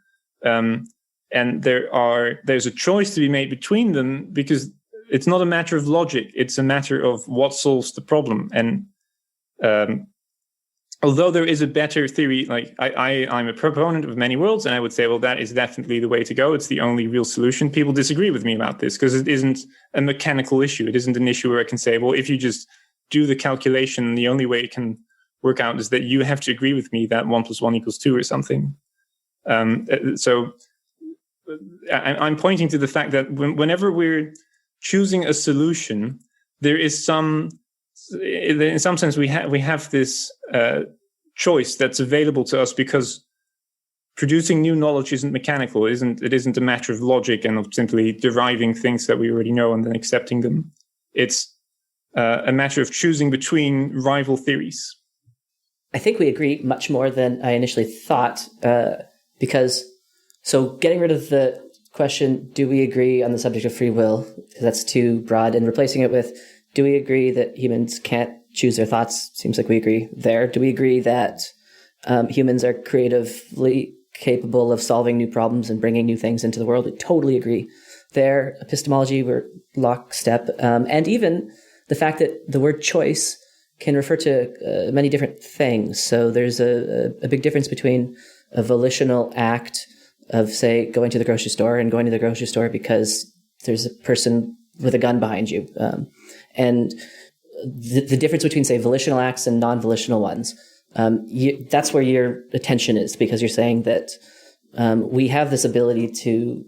and there's a choice to be made between them, because it's not a matter of logic. It's a matter of what solves the problem. And although there is a better theory, like I'm a proponent of many worlds, and I would say, well, that is definitely the way to go. It's the only real solution. People disagree with me about this because it isn't a mechanical issue. It isn't an issue where I can say, well, if you just do the calculation, the only way it can work out is that you have to agree with me that 1 + 1 = 2 or something. So I'm pointing to the fact that whenever we're choosing a solution, there is in some sense, we have this choice that's available to us, because producing new knowledge isn't mechanical. It isn't a matter of logic and of simply deriving things that we already know and then accepting them. It's a matter of choosing between rival theories. I think we agree much more than I initially thought, so getting rid of the question, do we agree on the subject of free will? That's too broad, and replacing it with, do we agree that humans can't choose their thoughts? Seems like we agree there. Do we agree that humans are creatively capable of solving new problems and bringing new things into the world? We totally agree there. Epistemology, we're lockstep. And even the fact that the word choice can refer to many different things. So there's a big difference between a volitional act of, say, going to the grocery store and going to the grocery store because there's a person with a gun behind you. And the difference between, say, volitional acts and non-volitional ones, that's where your attention is, because you're saying that we have this ability to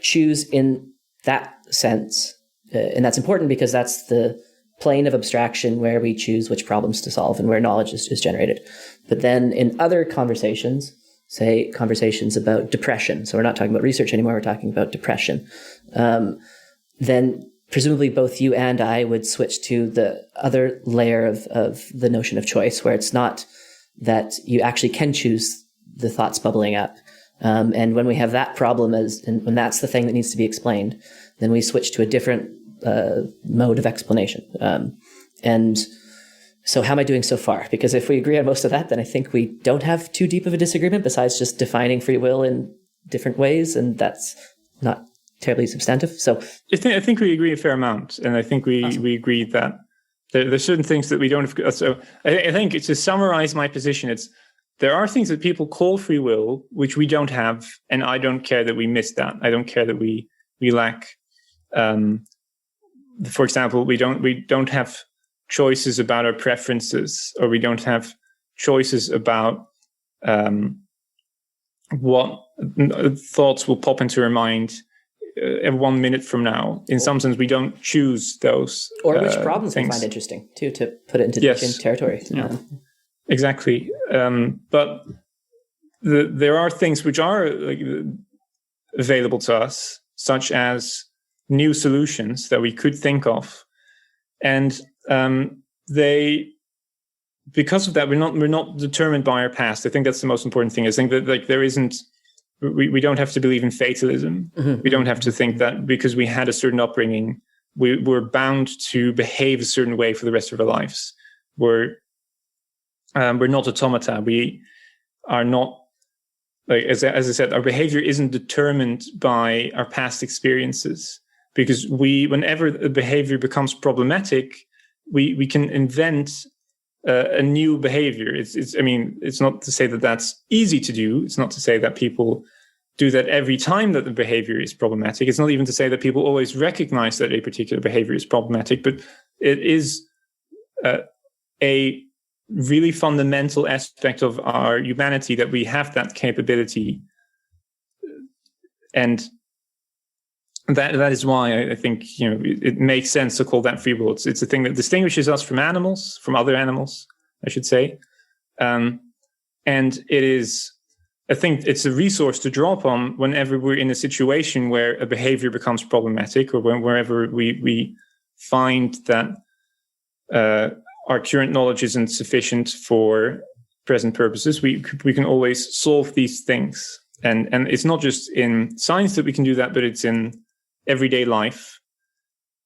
choose in that sense. And that's important because that's the plane of abstraction where we choose which problems to solve and where knowledge is generated. But then in other conversations, say conversations about depression, so we're not talking about research anymore, we're talking about depression, then presumably both you and I would switch to the other layer of the notion of choice, where it's not that you actually can choose the thoughts bubbling up. And when we have that problem and when that's the thing that needs to be explained, then we switch to a different mode of explanation. And so how am I doing so far? Because if we agree on most of that, then I think we don't have too deep of a disagreement besides just defining free will in different ways, and that's not terribly substantive. So I think we agree a fair amount, and I think we agree that there's certain things that we don't have. So I think, to summarize my position, there are things that people call free will which we don't have, and I don't care that we miss that. I don't care that we lack. For example, we don't have choices about our preferences, or we don't have choices about what thoughts will pop into our mind 1 minute from now. In some sense, we don't choose those. Or which problems we find interesting, too, to put it into different territory. Yeah. Exactly. But there are things which are like available to us, such as new solutions that we could think of, and because of that, we're not determined by our past. I think that's the most important thing. I think that like there isn't. We don't have to believe in fatalism. Mm-hmm. We don't have to think that because we had a certain upbringing, we're bound to behave a certain way for the rest of our lives. We're not automata. We are not, like as I said, our behavior isn't determined by our past experiences, because whenever a behavior becomes problematic, we can invent a new behavior. It's not to say that that's easy to do. It's not to say that people do that every time that the behavior is problematic. It's not even to say that people always recognize that a particular behavior is problematic, but it is a really fundamental aspect of our humanity that we have that capability. And that is why I think, it makes sense to call that free will. It's a thing that distinguishes us from animals, from other animals, I should say. And it is, I think it's a resource to draw upon whenever we're in a situation where a behavior becomes problematic, or wherever we find that our current knowledge isn't sufficient for present purposes. We can always solve these things. And it's not just in science that we can do that, but it's in everyday life.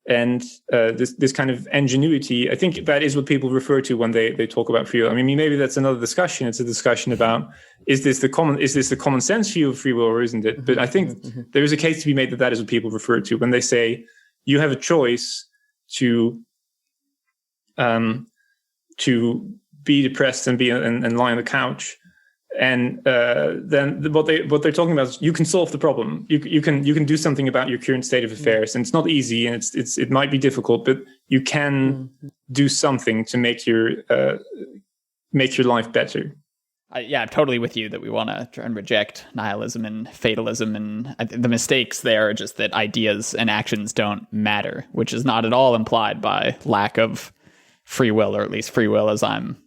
And this kind of ingenuity, I think that is what people refer to when they talk about free will. I mean, maybe that's another discussion. It's a discussion about is this the common sense view of free will, or isn't it? But I think there is a case to be made that is what people refer to when they say you have a choice to be depressed and and lie on the couch. And then what they're talking about is you can solve the problem. You can do something about your current state of affairs, and it's not easy, and it might be difficult, but you can do something to make your life better. I'm totally with you that we want to try and reject nihilism and fatalism, and the mistakes there are just that ideas and actions don't matter, which is not at all implied by lack of free will, or at least free will as I'm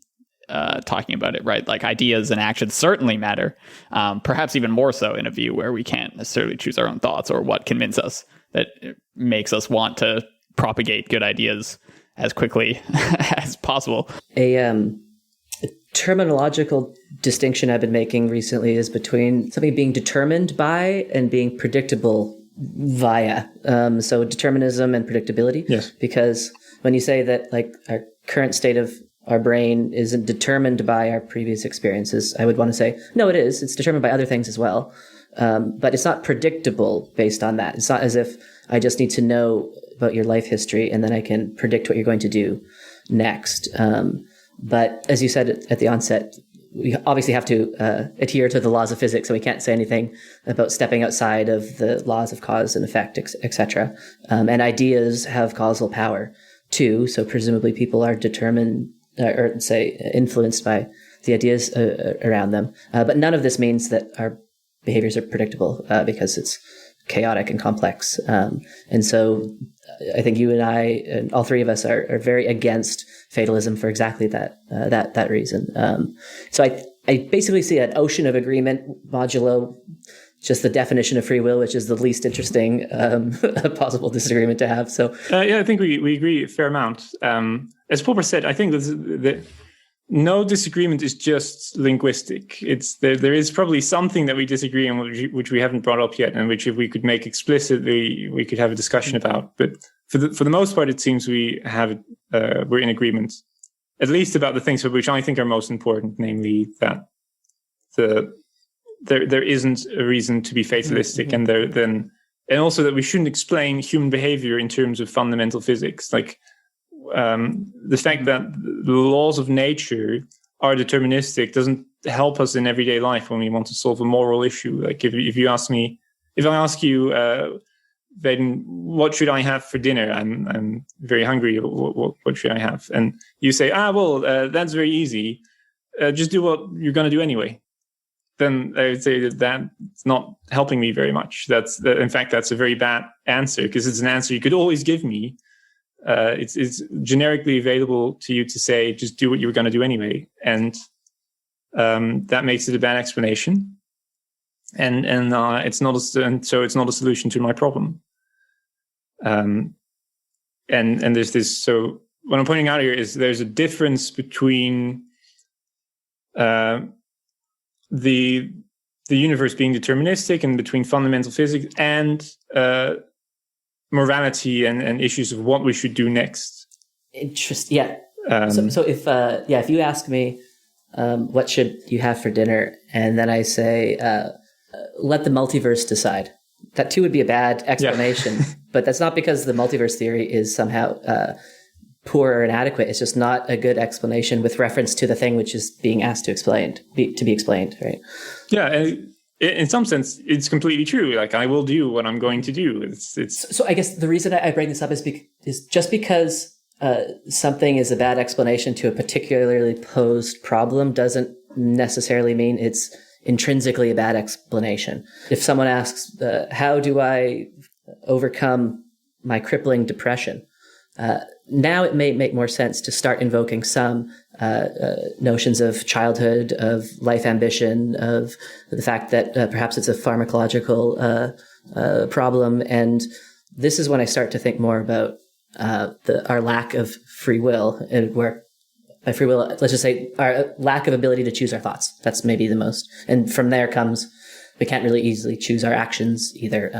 talking about it, right? Like ideas and actions certainly matter, perhaps even more so in a view where we can't necessarily choose our own thoughts or what convince us that makes us want to propagate good ideas as quickly as possible. A terminological distinction I've been making recently is between something being determined by and being predictable via. So determinism and predictability. Yes. Because when you say that like our current state of our brain isn't determined by our previous experiences, I would want to say, no, it is. It's determined by other things as well. But it's not predictable based on that. It's not as if I just need to know about your life history and then I can predict what you're going to do next. But as you said at the onset, we obviously have to adhere to the laws of physics, and we can't say anything about stepping outside of the laws of cause and effect, etc. And ideas have causal power too. So presumably people are determined or say influenced by the ideas around them. But none of this means that our behaviors are predictable because it's chaotic and complex. And so I think you and I, and all three of us are very against fatalism for exactly that reason. So I basically see an ocean of agreement modulo just the definition of free will, which is the least interesting possible disagreement to have. So I think we agree a fair amount. As Popper said, I think that no disagreement is just linguistic. It's there is probably something that we disagree on, which we haven't brought up yet, and which if we could make explicitly, we could have a discussion about. But for the most part, it seems we're in agreement, at least about the things which I think are most important, namely that there isn't a reason to be fatalistic, and also that we shouldn't explain human behavior in terms of fundamental physics, like. The fact that the laws of nature are deterministic doesn't help us in everyday life when we want to solve a moral issue. Like if I ask you, Vaden, what should I have for dinner? I'm very hungry. What should I have? And you say, that's very easy. Just do what you're going to do anyway. Then I would say that's not helping me very much. In fact, that's a very bad answer, because it's an answer you could always give me. It's generically available to you to say, just do what you were going to do anyway. And that makes it a bad explanation. And it's not so it's not a solution to my problem. And there's this, so what I'm pointing out here is there's a difference between the universe being deterministic and between fundamental physics and morality and issues of what we should do next. Interesting. Yeah. So if you ask me, what should you have for dinner? And then I say, let the multiverse decide. That too would be a bad explanation, but that's not because the multiverse theory is somehow poor or inadequate. It's just not a good explanation with reference to the thing which is being asked to be explained, right? Yeah, and in some sense, it's completely true. Like, I will do what I'm going to do. It's. So I guess the reason I bring this up is just because something is a bad explanation to a particularly posed problem doesn't necessarily mean it's intrinsically a bad explanation. If someone asks, how do I overcome my crippling depression? Now it may make more sense to start invoking some notions of childhood, of life ambition, of the fact that perhaps it's a pharmacological problem. And this is when I start to think more about our lack of free will, and where by free will, let's just say our lack of ability to choose our thoughts. That's maybe the most. And from there comes, we can't really easily choose our actions either.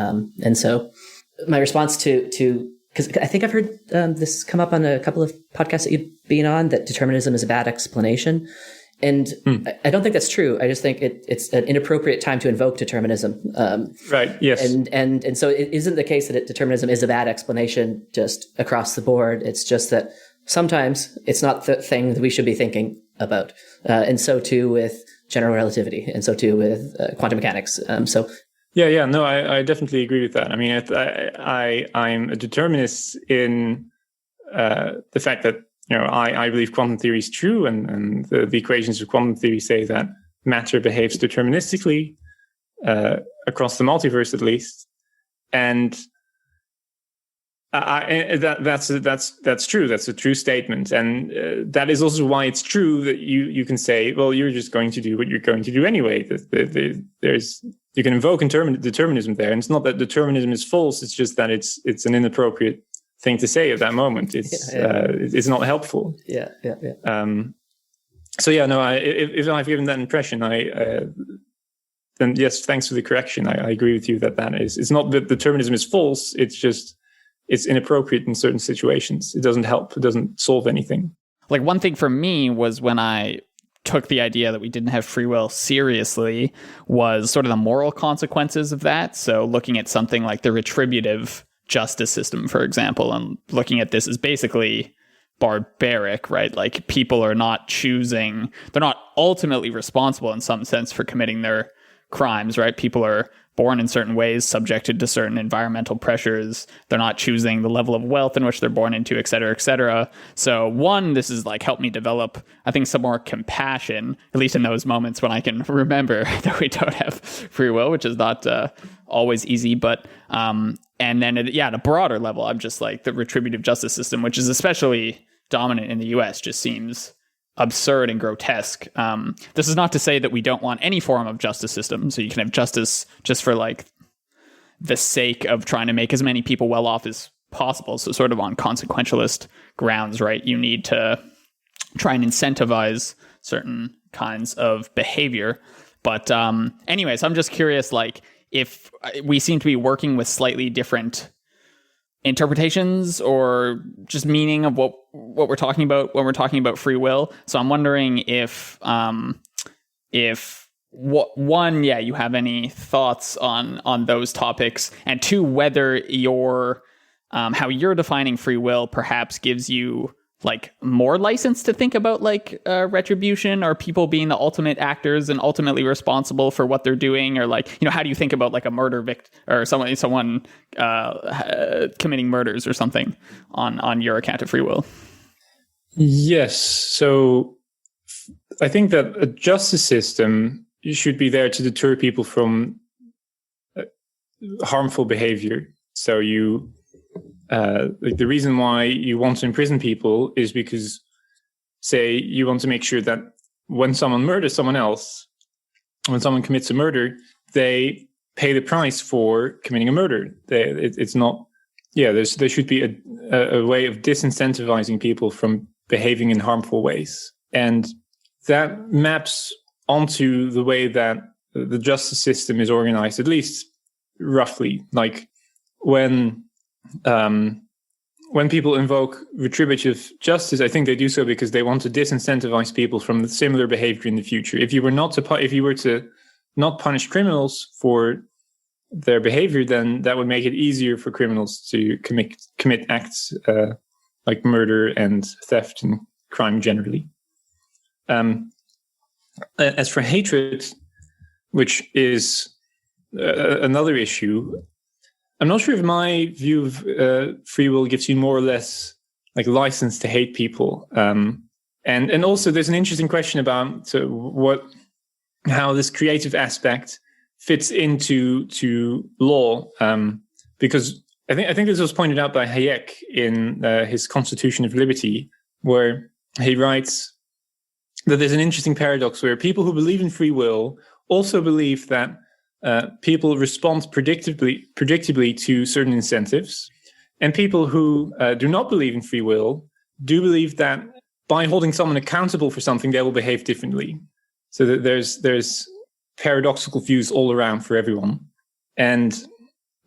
And so my response to because I think I've heard this come up on a couple of podcasts that you've been on, that determinism is a bad explanation. And I don't think that's true. I just think it's an inappropriate time to invoke determinism. Right. Yes. And so it isn't the case that determinism is a bad explanation just across the board. It's just that sometimes it's not the thing that we should be thinking about. And so too with general relativity, and so too with quantum mechanics. Yeah. No, I definitely agree with that. I mean, I'm a determinist in the fact that, I believe quantum theory is true, and the equations of quantum theory say that matter behaves deterministically across the multiverse, at least, and that's true. That's a true statement, and that is also why it's true that you can say, well, you're just going to do what you're going to do anyway. You can invoke determinism there, and it's not that determinism is false. It's just that it's an inappropriate thing to say at that moment. It's not helpful. Yeah. So if I've given that impression, then yes, thanks for the correction. I agree with you that is. It's not that determinism is false. It's just it's inappropriate in certain situations. It doesn't help. It doesn't solve anything. Like, one thing for me was when I took the idea that we didn't have free will seriously was sort of the moral consequences of that. So looking at something like the retributive justice system, for example, and looking at this as basically barbaric, right? Like, people are not choosing, they're not ultimately responsible in some sense for committing their crimes, right? People are born in certain ways, subjected to certain environmental pressures. They're not choosing the level of wealth in which they're born into, et cetera, et cetera. So one, this has like helped me develop, I think, some more compassion, at least in those moments when I can remember that we don't have free will, which is not always easy. But, and then at a broader level, I'm just like, the retributive justice system, which is especially dominant in the US, just seems absurd and grotesque. This is not to say that we don't want any form of justice system. So you can have justice just for like the sake of trying to make as many people well off as possible. So sort of on consequentialist grounds, right? You need to try and incentivize certain kinds of behavior. But anyways, I'm just curious, like, if we seem to be working with slightly different interpretations or just meaning of what we're talking about when we're talking about free will. So I'm wondering if you have any thoughts on those topics, and two, whether your how you're defining free will perhaps gives you like more license to think about like retribution, or people being the ultimate actors and ultimately responsible for what they're doing, or like, how do you think about like a murder victim or someone committing murders or something on your account of free will? Yes. So I think that a justice system should be there to deter people from harmful behavior. So like the reason why you want to imprison people is because, say, you want to make sure that when someone murders someone else, when someone commits a murder, they pay the price for committing a murder. It's not, there should be a way of disincentivizing people from behaving in harmful ways. And that maps onto the way that the justice system is organized, at least roughly. Like when people invoke retributive justice, I think they do so because they want to disincentivize people from similar behavior in the future. If you were to not punish criminals for their behavior, then that would make it easier for criminals to commit acts like murder and theft and crime generally. As for hatred, which is another issue, I'm not sure if my view of free will gives you more or less like license to hate people. And also there's an interesting question about how this creative aspect fits into law, because I think this was pointed out by Hayek in his Constitution of Liberty, where he writes that there's an interesting paradox where people who believe in free will also believe that people respond predictably to certain incentives, and people who do not believe in free will do believe that by holding someone accountable for something, they will behave differently. So that there's paradoxical views all around for everyone. And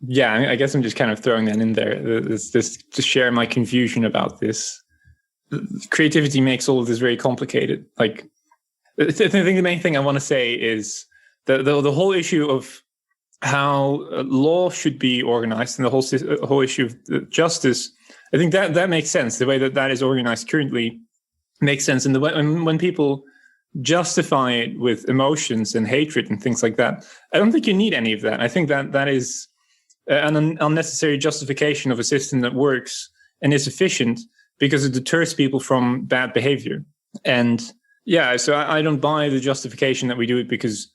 I guess I'm just kind of throwing that in there. It's just to share my confusion about this. Creativity makes all of this very complicated. Like, I think the main thing I want to say is the whole issue of how law should be organized and the whole issue of justice. I think that makes sense. The way that is organized currently makes sense. And when people justify it with emotions and hatred and things like that, I don't think you need any of that. I think that is an unnecessary justification of a system that works and is efficient because it deters people from bad behavior. And so I don't buy the justification that we do it because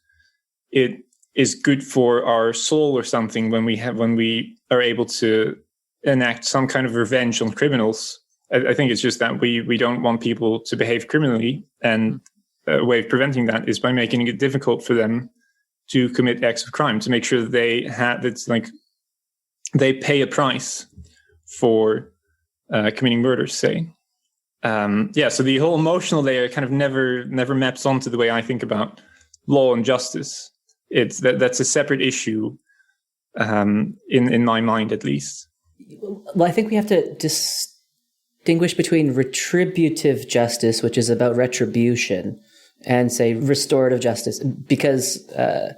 it is good for our soul or something when we are able to enact some kind of revenge on criminals. I think it's just that we don't want people to behave criminally, and a way of preventing that is by making it difficult for them to commit acts of crime, to make sure that they pay a price for committing murders, say. So the whole emotional layer kind of never maps onto the way I think about law and justice. That's a separate issue, in my mind, at least. Well, I think we have to distinguish between retributive justice, which is about retribution, and say restorative justice, because I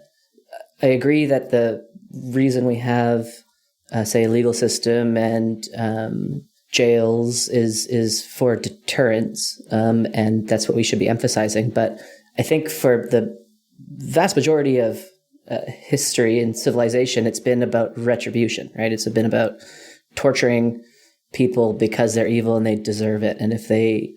agree that the reason we have, say, a legal system and jails is for deterrence, and that's what we should be emphasizing. But I think for the vast majority of history and civilization, it's been about retribution, right? It's been about torturing people because they're evil and they deserve it. And if they,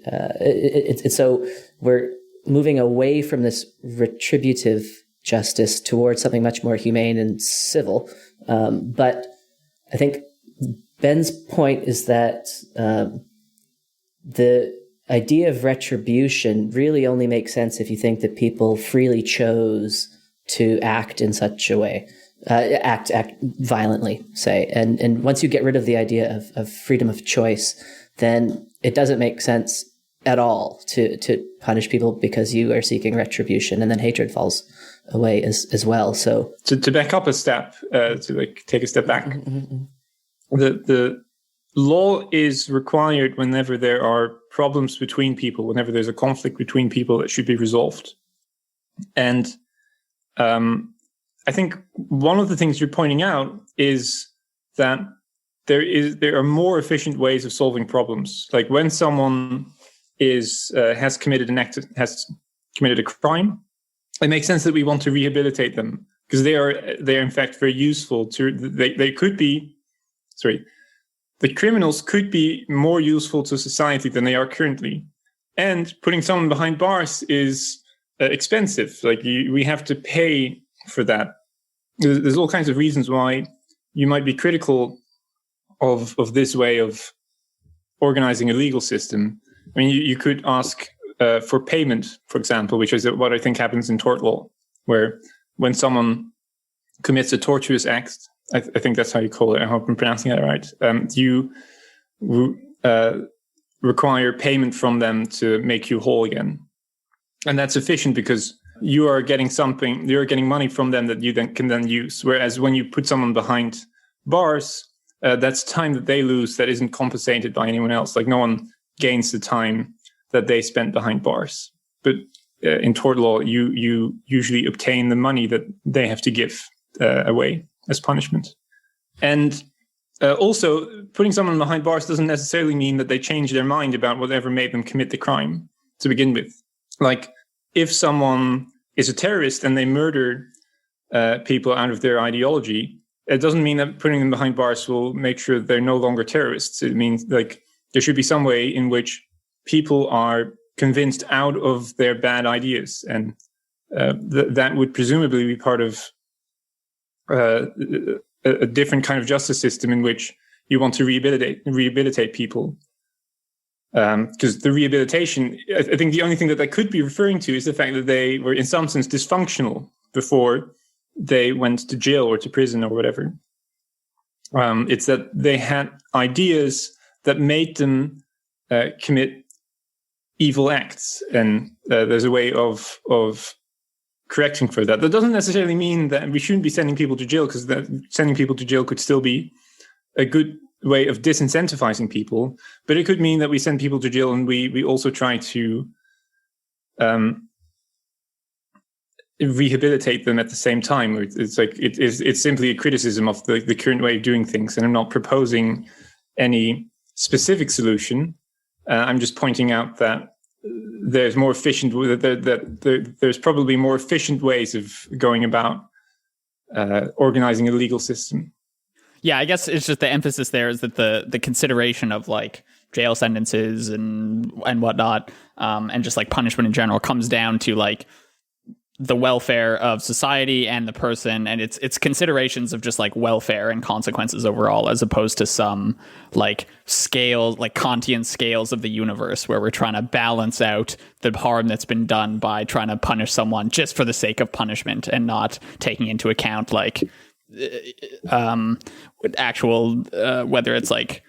so we're moving away from this retributive justice towards something much more humane and civil. But I think Ben's point is that the idea of retribution really only makes sense if you think that people freely chose to act in such a way, act violently, say. And once you get rid of the idea of freedom of choice, then it doesn't make sense at all to punish people because you are seeking retribution, and then hatred falls away as well. So to back up a step, to take a step back, the law is required whenever there are problems between people, whenever there's a conflict between people that should be resolved. And I think one of the things you're pointing out is that there are more efficient ways of solving problems. Like when someone has committed a crime, it makes sense that we want to rehabilitate them because they are in fact very useful the criminals could be more useful to society than they are currently. And putting someone behind bars is expensive. Like we have to pay for that. There's all kinds of reasons why you might be critical of this way of organizing a legal system. I mean, you could ask for payment, for example, which is what I think happens in tort law, where when someone commits a tortuous act, I think that's how you call it. I hope I'm pronouncing that right. You require payment from them to make you whole again. And that's sufficient because you are getting something, you're getting money from them that you then can then use. Whereas when you put someone behind bars, that's time that they lose that isn't compensated by anyone else. Like no one gains the time that they spent behind bars. But in tort law, you usually obtain the money that they have to give away as punishment. And also, putting someone behind bars doesn't necessarily mean that they change their mind about whatever made them commit the crime to begin with. Like, if someone is a terrorist and they murder people out of their ideology, it doesn't mean that putting them behind bars will make sure that they're no longer terrorists. It means like there should be some way in which people are convinced out of their bad ideas, and that would presumably be part of a different kind of justice system in which you want to rehabilitate people. Because the rehabilitation, I think the only thing that could be referring to is the fact that they were in some sense dysfunctional before they went to jail or to prison or whatever. It's that they had ideas that made them commit evil acts, and there's a way of correcting for that. That doesn't necessarily mean that we shouldn't be sending people to jail, because sending people to jail could still be a good way of disincentivizing people, but it could mean that we send people to jail and we also try to rehabilitate them at the same time. It's like it's simply a criticism of the current way of doing things, and I'm not proposing any specific solution. I'm just pointing out that there's more efficient, there's probably more efficient ways of going about organizing a legal system. Yeah, I guess it's just the emphasis there is that the consideration of like jail sentences and whatnot, and just like punishment in general comes down to like the welfare of society and the person, and it's considerations of just like welfare and consequences overall, as opposed to some like scales, like Kantian scales of the universe, where we're trying to balance out the harm that's been done by trying to punish someone just for the sake of punishment, and not taking into account like actual whether it's like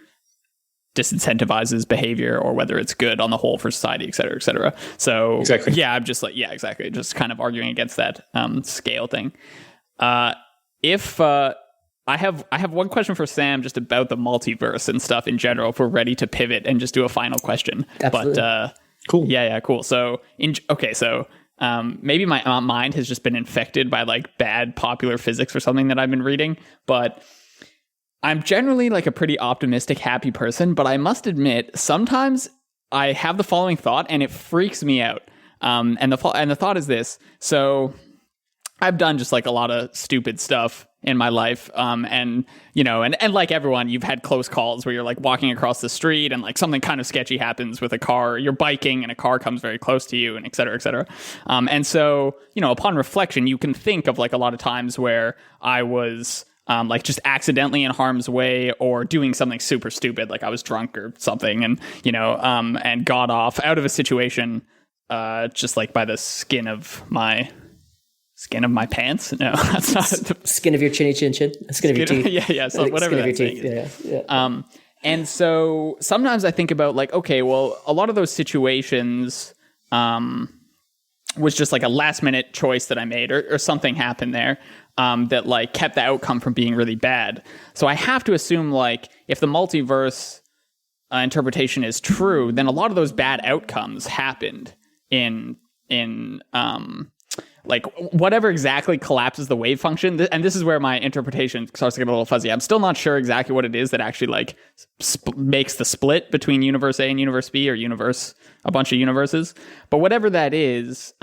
disincentivizes behavior or whether it's good on the whole for society, et cetera, et cetera. So exactly. Yeah, I'm just like, yeah, exactly. Just kind of arguing against that scale thing. I have one question for Sam just about the multiverse and stuff in general, if we're ready to pivot and just do a final question. Absolutely. But cool. Yeah, cool. So maybe my mind has just been infected by like bad popular physics or something that I've been reading, but I'm generally like a pretty optimistic, happy person, but I must admit, sometimes I have the following thought and it freaks me out. And the thought is this. So I've done just like a lot of stupid stuff in my life. And you know, and like everyone, you've had close calls where you're like walking across the street and like something kind of sketchy happens with a car. You're biking and a car comes very close to you, and et cetera, et cetera. And so, you know, upon reflection, you can think of like a lot of times where I was like just accidentally in harm's way or doing something super stupid, like I was drunk or something, and you know, and got off out of a situation just like by the skin of my pants. No, that's not the skin of your chinny chin chin. Skin of your teeth. Yeah. So whatever that thing is. Yeah. And so sometimes I think about like, okay, well, a lot of those situations was just like a last minute choice that I made, or something happened there that like kept the outcome from being really bad. So I have to assume like if the multiverse interpretation is true, then a lot of those bad outcomes happened in like whatever exactly collapses the wave function. And this is where my interpretation starts to get a little fuzzy. I'm still not sure exactly what it is that actually like makes the split between universe A and universe B, or a bunch of universes. But whatever that is,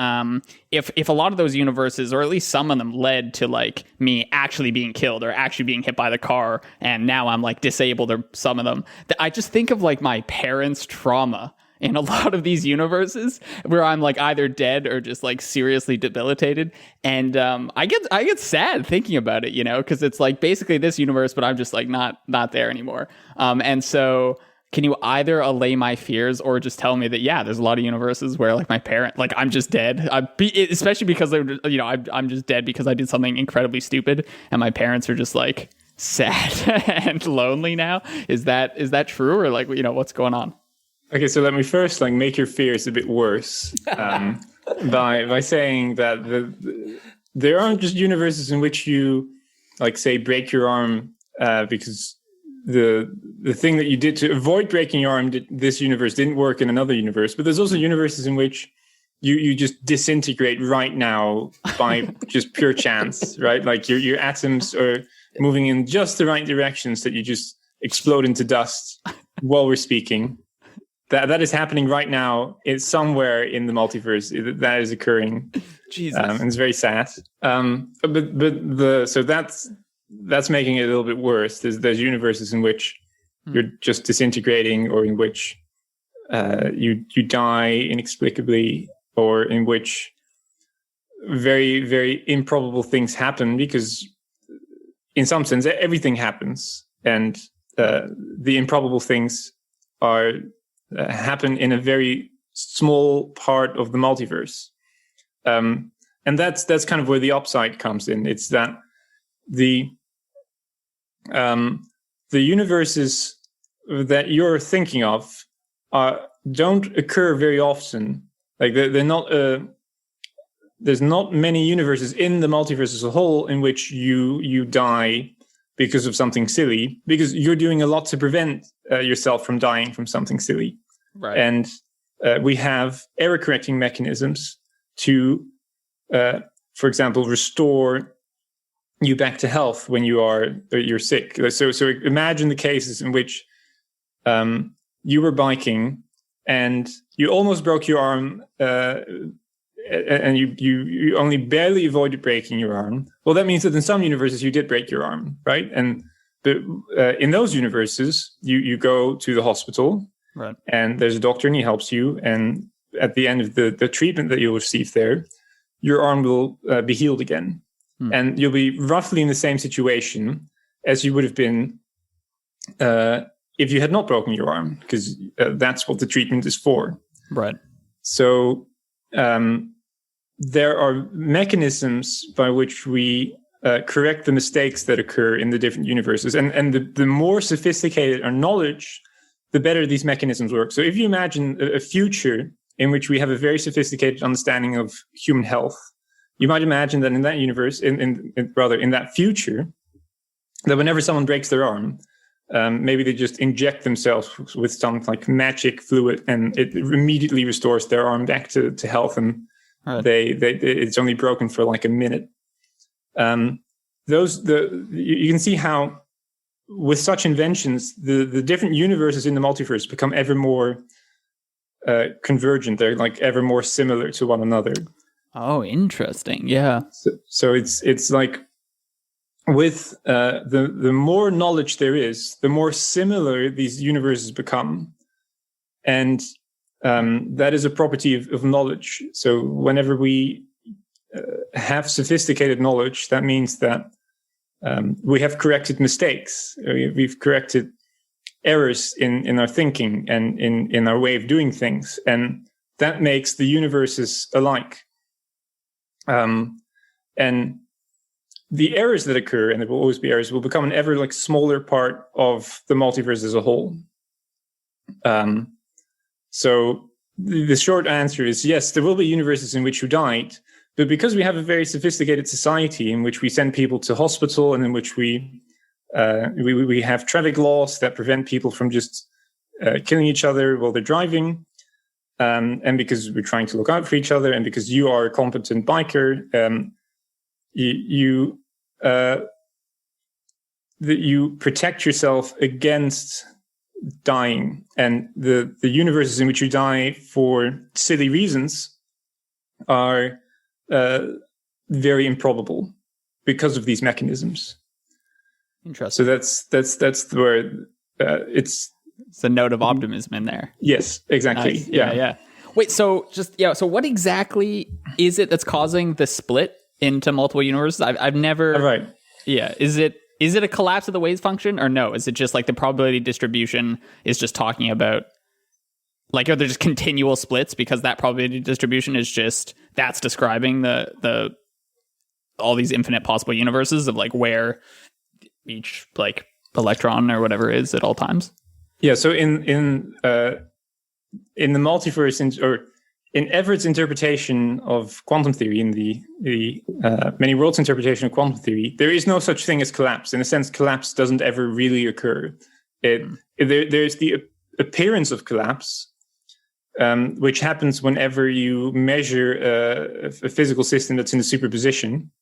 if a lot of those universes, or at least some of them, led to like me actually being killed or actually being hit by the car, and now I'm like disabled, or some of them, I just think of like my parents' trauma in a lot of these universes where I'm like either dead or just like seriously debilitated. And I get sad thinking about it, because it's like basically this universe, but I'm just like not there anymore. And so can you either allay my fears or just tell me that, yeah, there's a lot of universes where like my parent, like I'm just dead, especially because I'm just dead because I did something incredibly stupid and my parents are just like sad and lonely now. Is that true, or like, what's going on? Okay, so let me first like make your fears a bit worse by saying that there aren't just universes in which you like say break your arm because the thing that you did to avoid breaking your arm, this universe didn't work in another universe. But there's also universes in which you just disintegrate right now by just pure chance, right? Like your atoms are moving in just the right directions that you just explode into dust while we're speaking. That is happening right now. It's somewhere in the multiverse that is occurring. Jesus, and it's very sad. So that's making it a little bit worse. There's universes in which you're just disintegrating, or in which you die inexplicably, or in which very, very improbable things happen, because in some sense everything happens, and the improbable things are happen in a very small part of the multiverse, and that's kind of where the upside comes in. It's that the universes that you're thinking of don't occur very often. Like they're not. There's not many universes in the multiverse as a whole in which you die because of something silly, because you're doing a lot to prevent yourself from dying from something silly. Right. And we have error correcting mechanisms to, for example, restore you back to health when you're sick. So imagine the cases in which you were biking and you almost broke your arm, and you only barely avoided breaking your arm. Well, that means that in some universes you did break your arm, right? And in those universes, you go to the hospital, right, and there's a doctor and he helps you. And at the end of the treatment that you'll receive there, your arm will be healed again. And you'll be roughly in the same situation as you would have been if you had not broken your arm, because that's what the treatment is for. Right. So there are mechanisms by which we correct the mistakes that occur in the different universes. And the more sophisticated our knowledge, the better these mechanisms work. So if you imagine a future in which we have a very sophisticated understanding of human health, you might imagine that in that universe, in that future, that whenever someone breaks their arm, maybe they just inject themselves with some like magic fluid, and it immediately restores their arm back to health, and right. It's only broken for like a minute. You can see how with such inventions, the different universes in the multiverse become ever more convergent. They're like ever more similar to one another. Oh, interesting. Yeah. So it's like with the more knowledge there is, the more similar these universes become, and that is a property of knowledge. So whenever we have sophisticated knowledge, that means that we have corrected mistakes. We've corrected errors in our thinking and in our way of doing things, and that makes the universes alike. And the errors that occur, and there will always be errors, will become an ever like smaller part of the multiverse as a whole. So the short answer is yes, there will be universes in which you died, but because we have a very sophisticated society in which we send people to hospital, and in which we have traffic laws that prevent people from just killing each other while they're driving, and because we're trying to look out for each other, and because you are a competent biker, you protect yourself against dying, and the universes in which you die for silly reasons are very improbable because of these mechanisms. Interesting. So that's where it's It's a note of optimism in there. Yes, exactly. Nice. Yeah. Wait, so so what exactly is it that's causing the split into multiple universes? I've never. Right. Yeah. Is it a collapse of the wave function, or no? Is it just like the probability distribution is just talking about, like, are there just continual splits because that probability distribution is just that's describing the all these infinite possible universes of like where each like electron or whatever is at all times? Yeah. So in the multiverse, or in Everett's interpretation of quantum theory, in the many worlds interpretation of quantum theory, there is no such thing as collapse. In a sense, collapse doesn't ever really occur. There's the appearance of collapse, which happens whenever you measure a physical system that's in a superposition.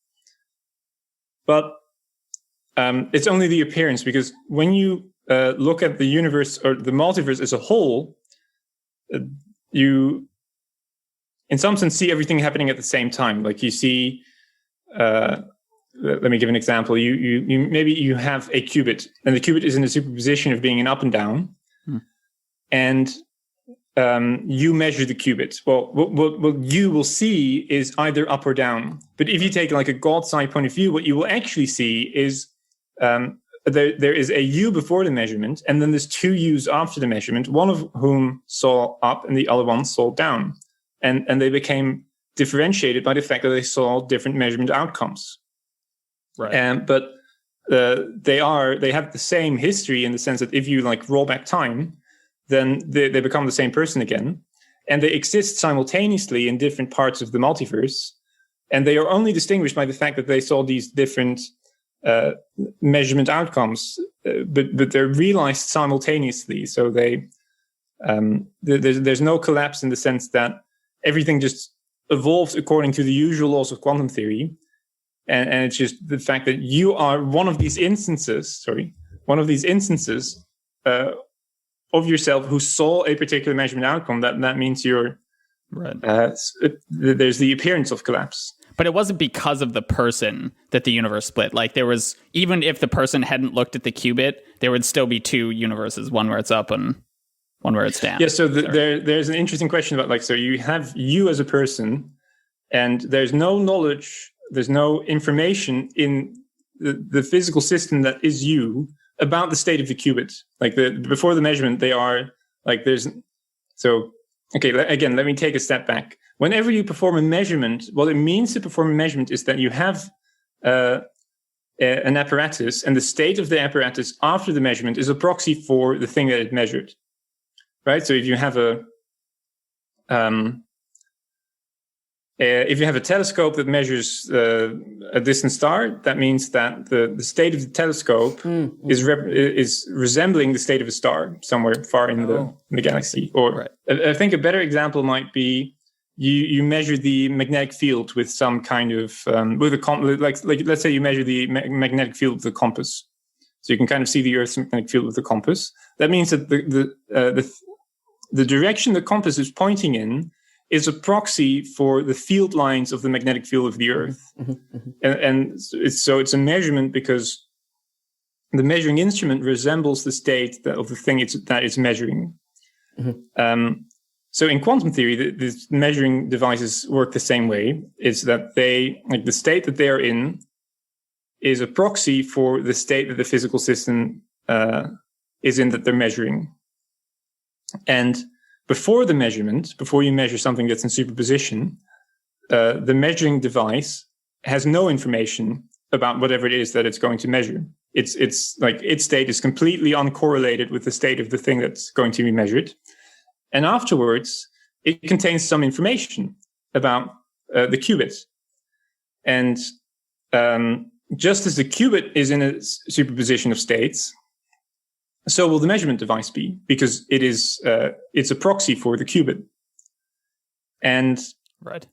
But it's only the appearance, because when you look at the universe or the multiverse as a whole, you, in some sense, see everything happening at the same time. Like you see, let me give an example. You maybe you have a qubit, and the qubit is in a superposition of being an up and down, and you measure the qubit. Well, what you will see is either up or down. But if you take like a God's eye point of view, what you will actually see is there is a U before the measurement, and then there's two U's after the measurement, one of whom saw up and the other one saw down. And they became differentiated by the fact that they saw different measurement outcomes. Right. But they have the same history, in the sense that if you like roll back time, then they become the same person again. And they exist simultaneously in different parts of the multiverse. And they are only distinguished by the fact that they saw these different measurement outcomes, but they're realized simultaneously. So there's no collapse in the sense that everything just evolves according to the usual laws of quantum theory. And it's just the fact that you are one of these instances of yourself who saw a particular measurement outcome. That means you're right. There's the appearance of collapse. But it wasn't because of the person that the universe split. Like there was, even if the person hadn't looked at the qubit, there would still be two universes, one where it's up and one where it's down. Yeah, so there's an interesting question about, like, so you have you as a person, and there's no knowledge, there's no information in the physical system that is you about the state of the qubit. Like before the measurement, they are like okay, again, let me take a step back. Whenever you perform a measurement, what it means to perform a measurement is that you have an apparatus, and the state of the apparatus after the measurement is a proxy for the thing that it measured. Right? So if you have a telescope that measures a distant star, that means that the state of the telescope is resembling the state of a star somewhere far in the galaxy. Or right. I think a better example might be you measure the magnetic field with some kind of like let's say you measure the magnetic field with a compass, so you can kind of see the Earth's magnetic field with the compass. That means that the direction the compass is pointing in is a proxy for the field lines of the magnetic field of the Earth. And it's a measurement because the measuring instrument resembles the state of the thing that it's measuring. So in quantum theory, these measuring devices work the same way. It's that the state that they are in is a proxy for the state that the physical system is in that they're measuring. And before the measurement, before you measure something that's in superposition, the measuring device has no information about whatever it is that it's going to measure. It's like its state is completely uncorrelated with the state of the thing that's going to be measured. And afterwards, it contains some information about the qubit. And just as the qubit is in a superposition of states, so will the measurement device be, because it's a proxy for the qubit. And right.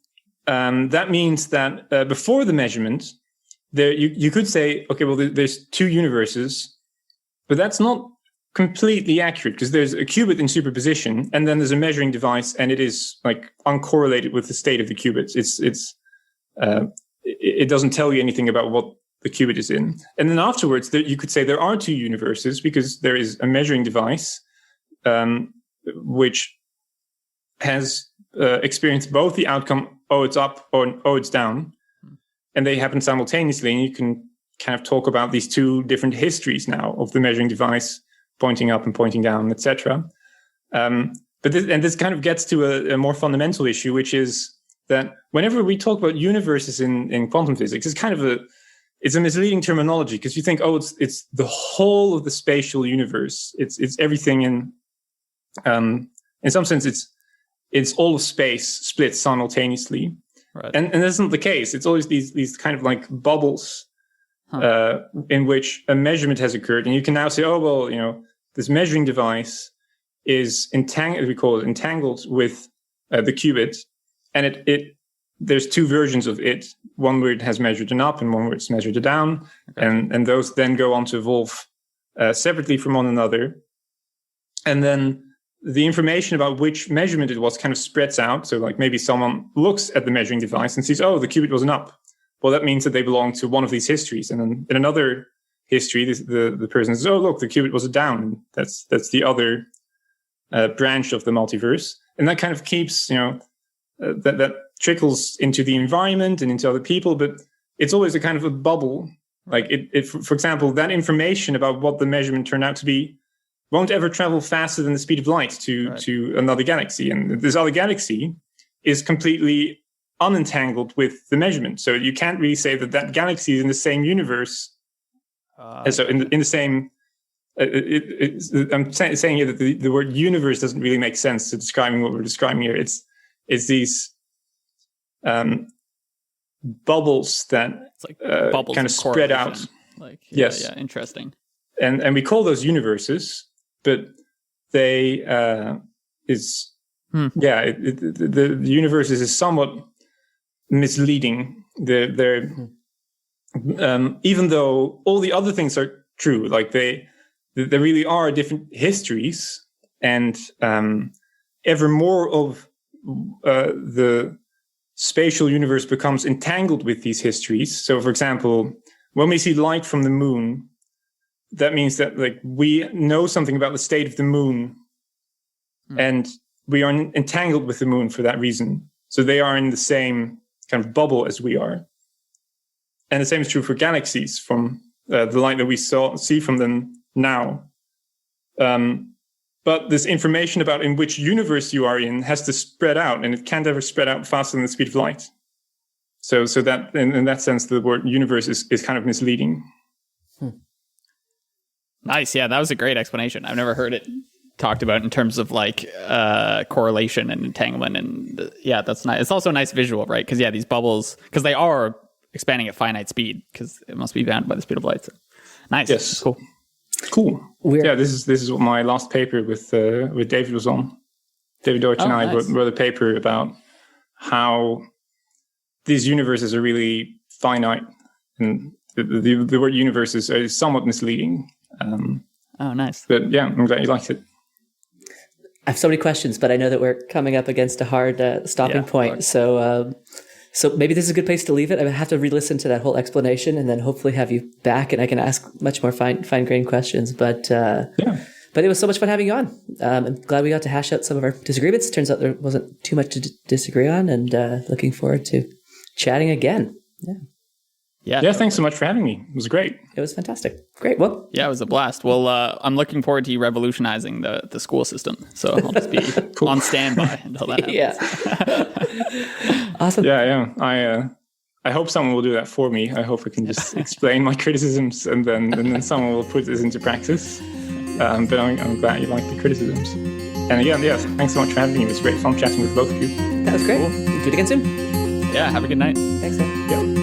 That means that before the measurement, you could say, okay, well, there's two universes, but that's not completely accurate, because there's a qubit in superposition, and then there's a measuring device, and it is like uncorrelated with the state of the qubits. It doesn't tell you anything about what the qubit is in. And then afterwards, you could say there are two universes, because there is a measuring device which has experienced both the outcome, oh, it's up, or oh, it's down, and they happen simultaneously. And you can kind of talk about these two different histories now of the measuring device pointing up and pointing down, etc. But this kind of gets to a more fundamental issue, which is that whenever we talk about universes in quantum physics, it's kind of it's a misleading terminology, because you think, oh, it's the whole of the spatial universe. It's everything in some sense, it's all of space split simultaneously. Right. And that's not the case. It's always these kind of like bubbles in which a measurement has occurred. And you can now say, oh, well, this measuring device is entangled with the qubit. And there's two versions of it, one where it has measured an up and one where it's measured a down. Okay. And those then go on to evolve separately from one another. And then the information about which measurement it was kind of spreads out. So like maybe someone looks at the measuring device and sees, oh, the qubit was an up. Well, that means that they belong to one of these histories. And then in another history, the person says, oh, look, the qubit was a down. That's the other branch of the multiverse. And that kind of keeps, that trickles into the environment and into other people, but it's always a kind of a bubble. Like for example, that information about what the measurement turned out to be won't ever travel faster than the speed of light to another galaxy. And this other galaxy is completely unentangled with the measurement. So you can't really say that galaxy is in the same universe. So in the same, I'm saying here that the word universe doesn't really make sense to describing what we're describing here. It's these bubbles that bubbles kind of spread out. Yes. Yeah, interesting. And we call those universes, but they the universe is somewhat misleading. They're even though all the other things are true, like there really are different histories, and ever more of the spatial universe becomes entangled with these histories. So, for example, when we see light from the moon, that means that like we know something about the state of the moon, and we are entangled with the moon for that reason. So they are in the same kind of bubble as we are. And the same is true for galaxies from the light that we see from them now. But this information about in which universe you are in has to spread out, and it can't ever spread out faster than the speed of light. So that in that sense, the word universe is kind of misleading. Nice. Yeah, that was a great explanation. I've never heard it talked about in terms of like correlation and entanglement. And that's nice. It's also a nice visual, right? Because these bubbles, because they are expanding at finite speed, because it must be bounded by the speed of light. So. Nice. Yes. Cool. This is what my last paper with David was on. David Deutsch and I wrote a paper about how these universes are really finite, and the word universe is somewhat misleading. Nice. But yeah, I'm glad you liked it. I have so many questions, but I know that we're coming up against a hard stopping point. So maybe this is a good place to leave it. I have to re-listen to that whole explanation, and then hopefully have you back, and I can ask much more fine-grained questions. But it was so much fun having you on. I'm glad we got to hash out some of our disagreements. Turns out there wasn't too much to disagree on, and looking forward to chatting again. Yeah. Thanks so much for having me. It was great. It was fantastic. Great. Well, it was a blast. Well, I'm looking forward to you revolutionizing the school system. So I'll just be on standby until that happens. Yeah. Awesome. Yeah. I hope someone will do that for me. I hope I can just explain my criticisms, and then someone will put this into practice. But I'm glad you like the criticisms. And again, thanks so much for having me. It was great fun chatting with both of you. That was great. Cool. Do it again soon. Yeah. Have a good night. Thanks, man. Yeah.